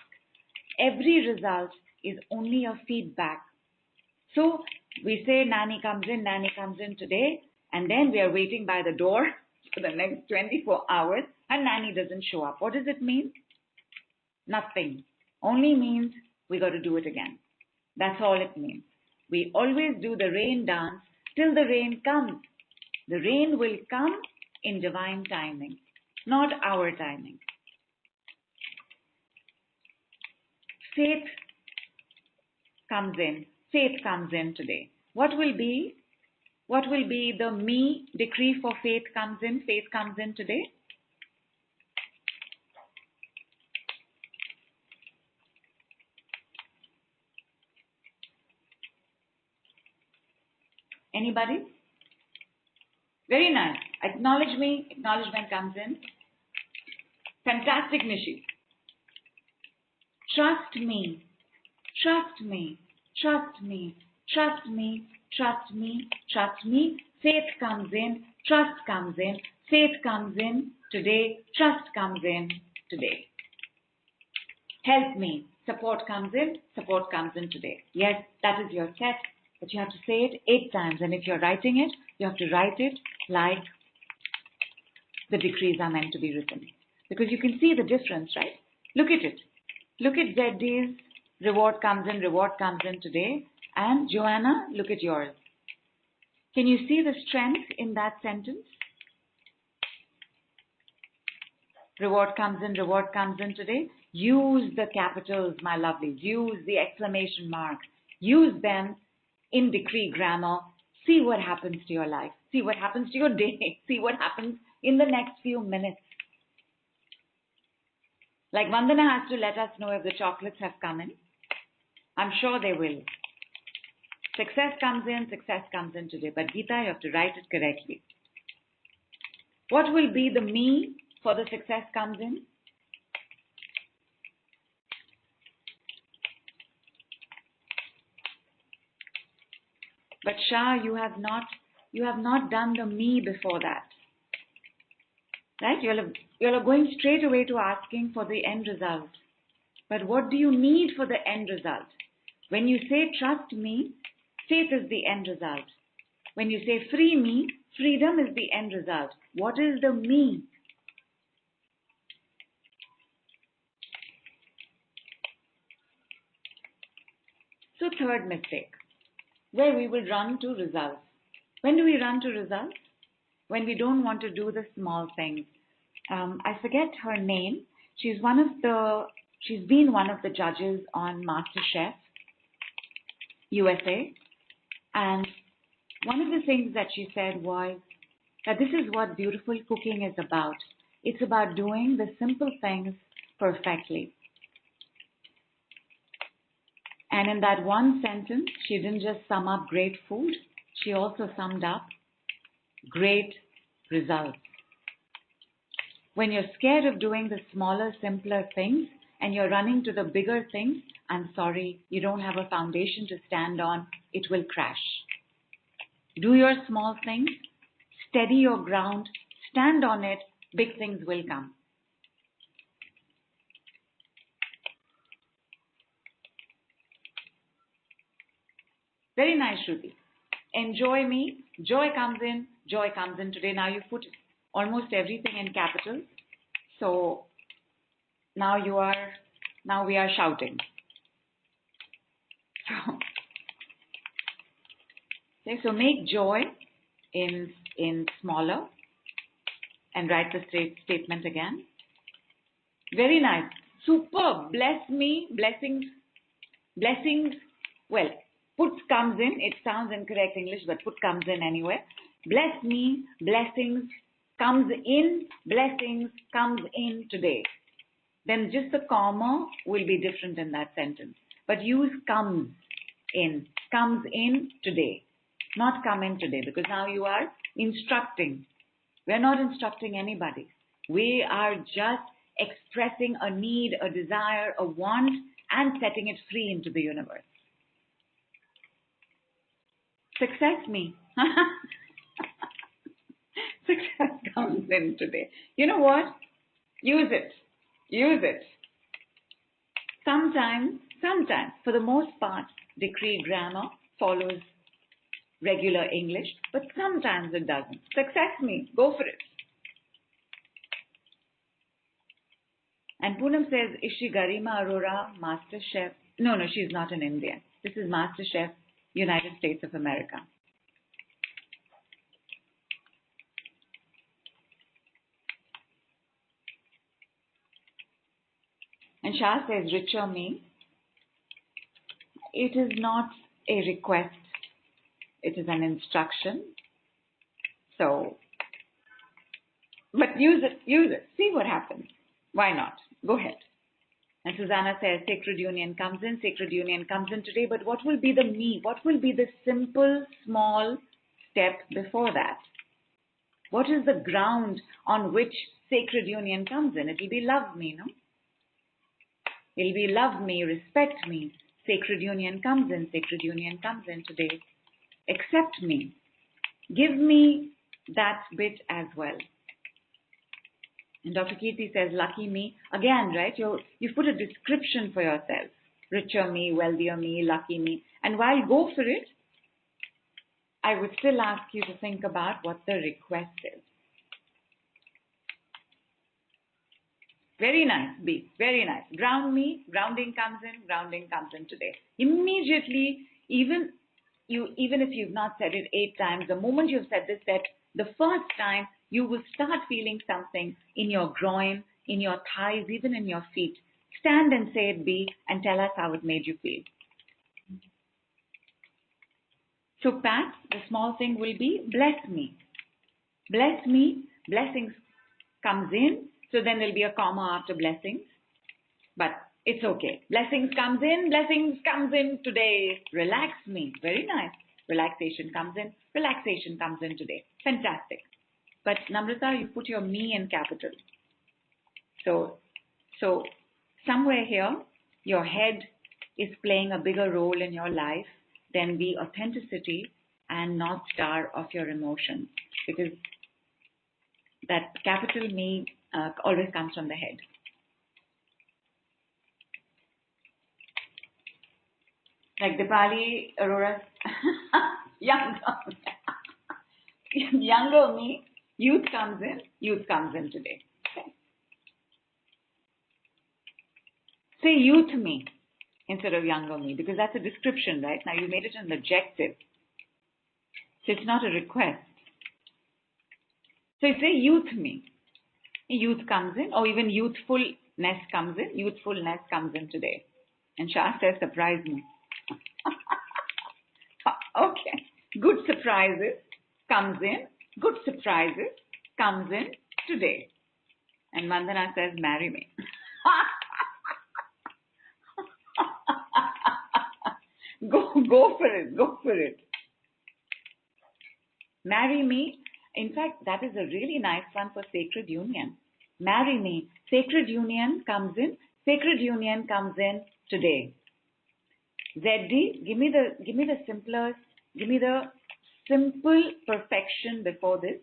Every result is only a feedback. So we say nanny comes in today, and then we are waiting by the door for the next 24 hours and nanny doesn't show up. What does it mean? Nothing. Only means we got to do it again. That's all it means. We always do the rain dance till the rain comes. The rain will come in divine timing, not our timing. comes in, faith comes in today. What will be the me decree for faith comes in today? Anybody? Very nice. Acknowledge me. Acknowledgement comes in. Fantastic, Nishi. Trust me. Trust me. Trust me. Trust me. Trust me. Trust me. Faith comes in. Trust comes in. Faith comes in today. Trust comes in today. Help me. Support comes in. Support comes in today. Yes, that is your set. But you have to say it 8 times. And if you're writing it, you have to write it like the decrees are meant to be written. Because you can see the difference, right? Look at it. Look at ZD's reward comes in today. And Joanna, look at yours. Can you see the strength in that sentence? Reward comes in today. Use the capitals, my lovelies. Use the exclamation marks. Use them in decree grammar. See what happens to your life. See what happens to your day. See what happens in the next few minutes. Like Vandana has to let us know if the chocolates have come in. I'm sure they will. Success comes in today. But Geeta, you have to write it correctly. What will be the me for the success comes in? But Shah, you have not done the me before that. Right? You're going straight away to asking for the end result. But what do you need for the end result? When you say trust me, faith is the end result. When you say free me, freedom is the end result. What is the me? So third mistake, where we will run to results. When do we run to results? When we don't want to do the small things. I forget her name. She's been one of the judges on MasterChef USA. And one of the things that she said was that this is what beautiful cooking is about. It's about doing the simple things perfectly. And in that one sentence, she didn't just sum up great food, she also summed up great results. When you're scared of doing the smaller, simpler things and you're running to the bigger things, I'm sorry, you don't have a foundation to stand on. It will crash. Do your small things, steady your ground, stand on it, big things will come. Very nice, Shruti. Enjoy me. Joy comes in today. Now you put almost everything in capitals. So now we are shouting. So make joy in smaller and write the statement again. Very nice. Superb. Bless me. Blessings. Well, put comes in. It sounds incorrect English, but put comes in anyway. Bless me. Blessings comes in. Blessings comes in today. Then just the comma will be different in that sentence. But use comes in. Comes in today. Not come in today, because now you are instructing. We're not instructing anybody. We are just expressing a need, a desire, a want, and setting it free into the universe. Success me. Success comes in today. You know what? Use it. Use it. Sometimes, for the most part, decree grammar follows regular English, but sometimes it doesn't. Success me. Go for it. And Poonam says, is she Garima Arora, Master Chef? No, she's not an Indian. This is Master Chef, United States of America. And Shah says, richer me. it is not a request. It is an instruction. So, but use it. See what happens. Why not? Go ahead. And Susanna says, sacred union comes in today, but what will be the me? What will be the simple, small step before that? What is the ground on which sacred union comes in? It will be love me, no? It will be love me, respect me. Sacred union comes in today. Accept me. Give me that bit as well. And Dr. Kirti says, lucky me. Again, right, you've put a description for yourself. Richer me, wealthier me, lucky me. And while you go for it, I would still ask you to think about what the request is. Very nice, B. Very nice. Ground me, grounding comes in today. Immediately, even if you've not said it 8 times, the moment you've said this step, the first time, you will start feeling something in your groin, in your thighs, even in your feet. Stand and say it, B, and tell us how it made you feel. So Pat, the small thing will be, bless me. Bless me, blessings comes in, so then there'll be a comma after blessings. But it's okay. Blessings comes in today. Relax me. Very nice. Relaxation comes in today. Fantastic. But Namrata, you put your me in capital. So somewhere here, your head is playing a bigger role in your life than the authenticity and North Star of your emotions. Because that capital me always comes from the head. Like Dipali, Aurora, younger me, youth comes in today. Okay. Say youth me instead of younger me, because that's a description, right? Now you made it an adjective. So it's not a request. So you say youth me. Youth comes in, or even youthfulness comes in. Youthfulness comes in today. And Shah says, surprise me. Okay. Good surprises comes in. Good surprises comes in today. And Mandana says, marry me. Go for it. Marry me. In fact, that is a really nice one for sacred union. Marry me. Sacred union comes in today. ZD, give me the simple perfection before this.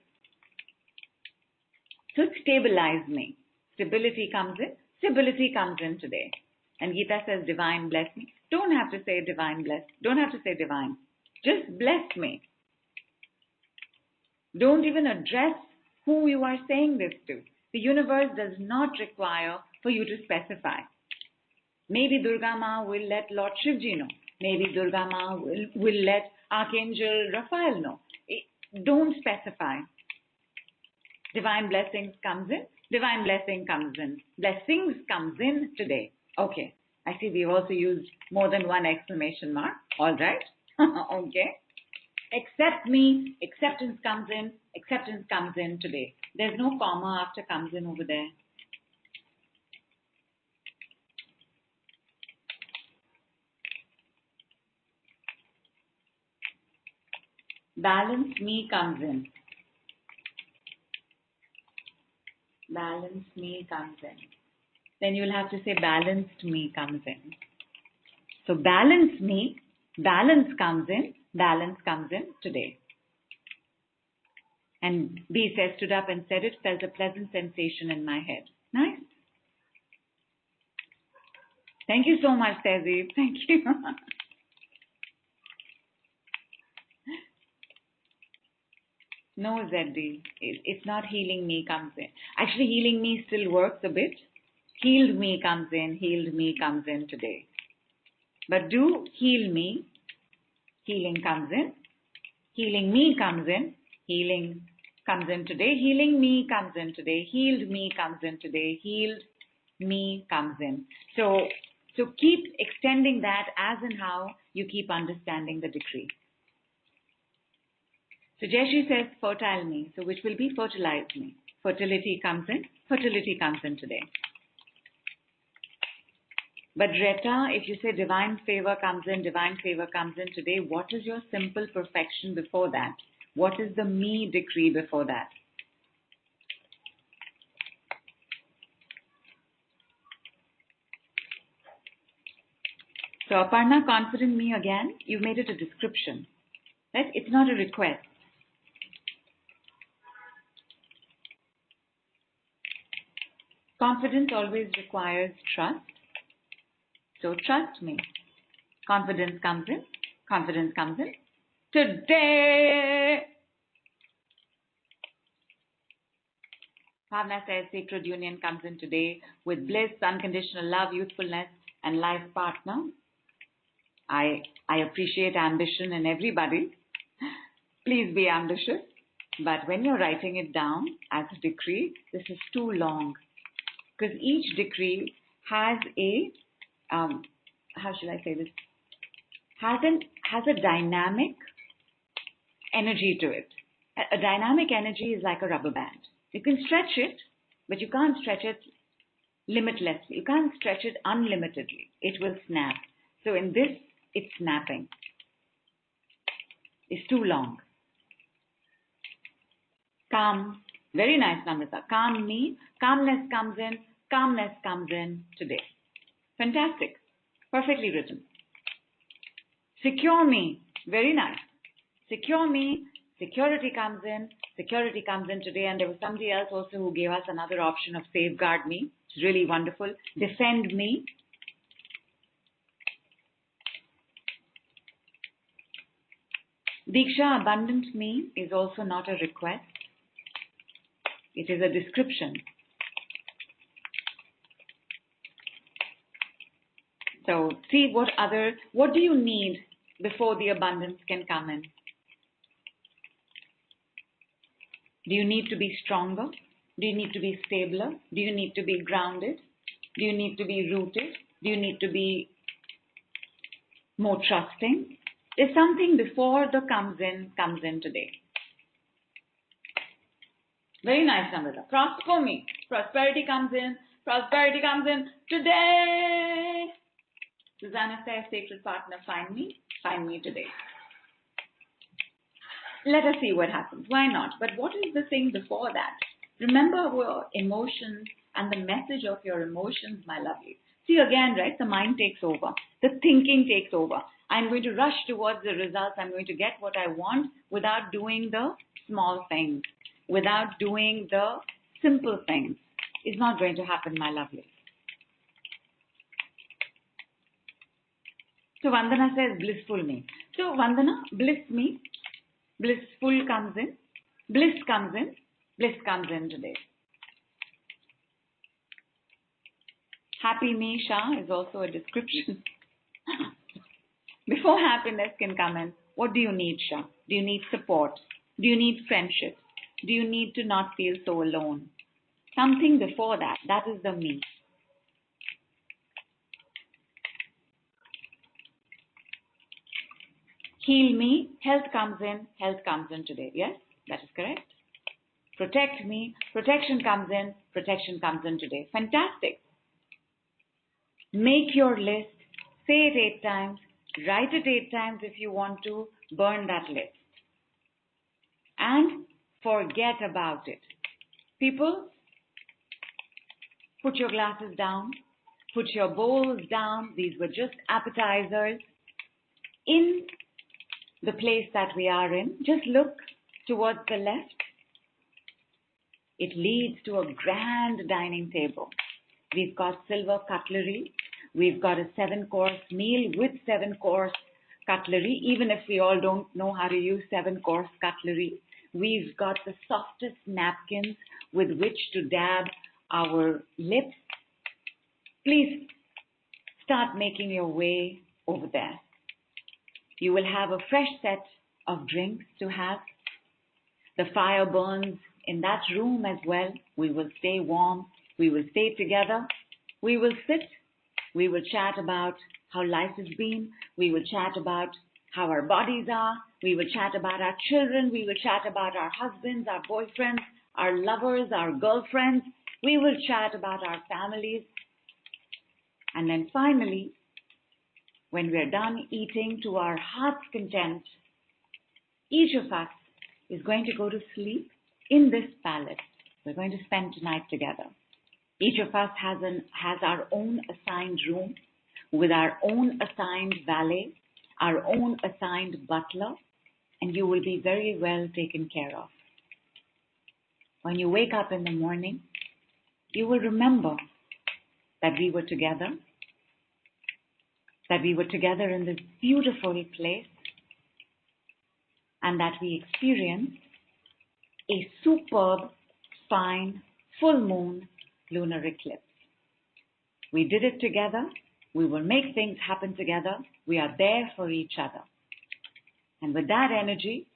So stabilize me. Stability comes in today. And Geeta says, divine bless me. Don't have to say divine bless. Don't have to say divine. Just bless me. Don't even address who you are saying this to. The universe does not require for you to specify. Maybe DurgaMA will let Lord Shivji know. Maybe DurgaMA will let Archangel Raphael know. Don't specify. Divine blessings comes in. Divine blessing comes in. Blessings comes in today. Okay. I see we've also used more than one exclamation mark. All right. Okay. Accept me. Acceptance comes in. Acceptance comes in today. There's no comma after comes in over there. Balance me comes in. Balance me comes in. Then you'll have to say balanced me comes in. So balance me, balance comes in today. And B says, stood up and said it, felt a pleasant sensation in my head. Nice. Thank you so much, Tehzeeb. Thank you. No, ZD. It's not healing me comes in. Actually, healing me still works a bit. Healed me comes in today. But do heal me. Healing comes in. Healing me comes in. Healing comes in today. Healing me comes in today. Healed me comes in today. Healed me comes in. So So keep extending that as and how you keep understanding the decree. So Jayashree says, fertile me, so which will be fertilize me. Fertility comes in today. But Reta, if you say divine favor comes in today, what is your simple perfection before that? What is the me decree before that? So Aparna, confident me again, you've made it a description. Right? It's not a request. Confidence always requires trust. So trust me. Confidence comes in today. Bhavna says sacred union comes in today with bliss, unconditional love, youthfulness, and life partner. I appreciate ambition in everybody. Please be ambitious. But when you're writing it down as a decree, this is too long. Because each decree has a, how shall I say this? Has a dynamic energy to it. A dynamic energy is like a rubber band. You can stretch it, but you can't stretch it limitlessly. You can't stretch it unlimitedly. It will snap. So in this, it's snapping. It's too long. Calm. Very nice, Namrata. Calm me. Calmness comes in today. Fantastic. Perfectly written. Secure me. Very nice. Secure me. Security comes in today. And there was somebody else also who gave us another option of safeguard me. It's really wonderful. Defend me. Diksha, abundant me is also not a request. It is a description. So see what do you need before the abundance can come in? Do you need to be stronger? Do you need to be stabler? Do you need to be grounded? Do you need to be rooted? Do you need to be more trusting? There's something before the comes in today. Very nice, Namrata. Prosper me. Prosperity comes in today. Susanna says, sacred partner, find me today. Let us see what happens. Why not? But what is the thing before that? Remember our emotions and the message of your emotions, my lovely. See again, right? The mind takes over. The thinking takes over. I'm going to rush towards the results. I'm going to get what I want without doing the small things, without doing the simple things. It's not going to happen, my lovely. So Vandana says, blissful me. So Vandana, bliss me. Blissful comes in. Bliss comes in today. Happy me, Shah, is also a description. Before happiness can come in, what do you need, Shah? Do you need support? Do you need friendship? Do you need to not feel so alone? Something before that. That is the me. Heal me. Health comes in today. Yes, that is correct. Protect me. Protection comes in today. Fantastic. Make your list. Say it 8 times. Write it 8 times if you want to. Burn that list. And forget about it. People, put your glasses down. Put your bowls down. These were just appetizers. In the place that we are in, just look towards the left. It leads to a grand dining table. We've got silver cutlery. We've got a 7-course meal with 7-course cutlery. Even if we all don't know how to use 7-course cutlery, we've got the softest napkins with which to dab our lips. Please start making your way over there. You will have a fresh set of drinks to have. The fire burns in that room as well. We will stay warm. We will stay together. We will sit We will chat about how life has been. We will chat about how our bodies are. We will chat about our children. We will chat about our husbands, our boyfriends, our lovers, our girlfriends. We will chat about our families. And then finally, when we're done eating to our heart's content, each of us is going to go to sleep in this palace. We're going to spend tonight together. Each of us has our own assigned room with our own assigned valet, our own assigned butler, and you will be very well taken care of. When you wake up in the morning, you will remember that we were together, in this beautiful place, and that we experienced a superb, fine, full moon lunar eclipse. We did it together. We will make things happen together. We are there for each other. And with that energy,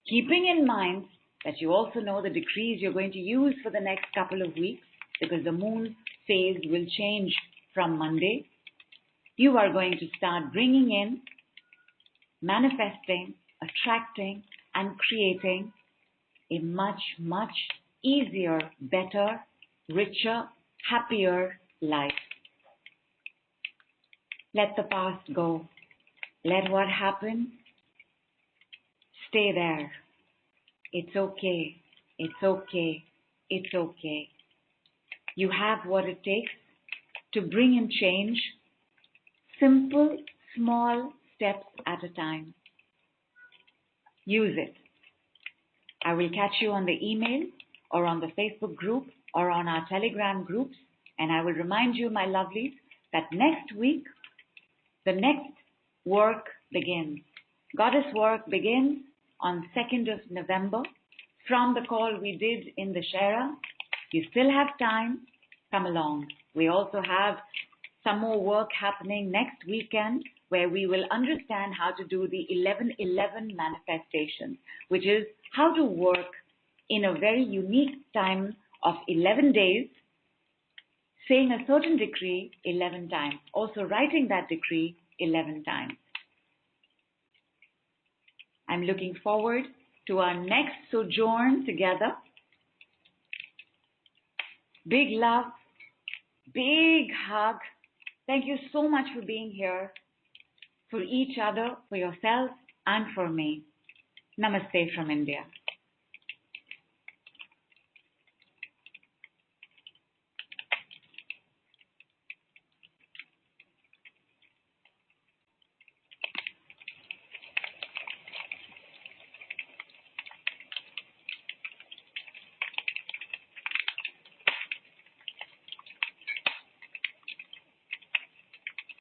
keeping in mind that you also know the decrees you're going to use for the next couple of weeks, because the moon phase will change from Monday, you are going to start bringing in, manifesting, attracting, and creating a much, much easier, better, richer, happier life. Let the past go. Let what happened stay there. It's okay. It's okay. It's okay. You have what it takes to bring in change, simple, small steps at a time. Use it. I will catch you on the email or on the Facebook group or on our Telegram groups, and I will remind you, my lovelies, that next week, the next work begins. Goddess work begins on 2nd of November from the call we did in the Shera. You still have time. Come along. We also have some more work happening next weekend where we will understand how to do the 11-11 manifestation, which is how to work in a very unique time of 11 days, saying a certain decree 11 times, also writing that decree 11 times. I'm looking forward to our next sojourn together. Big love, big hug. Thank you so much for being here, for each other, for yourself, and for me. Namaste from India.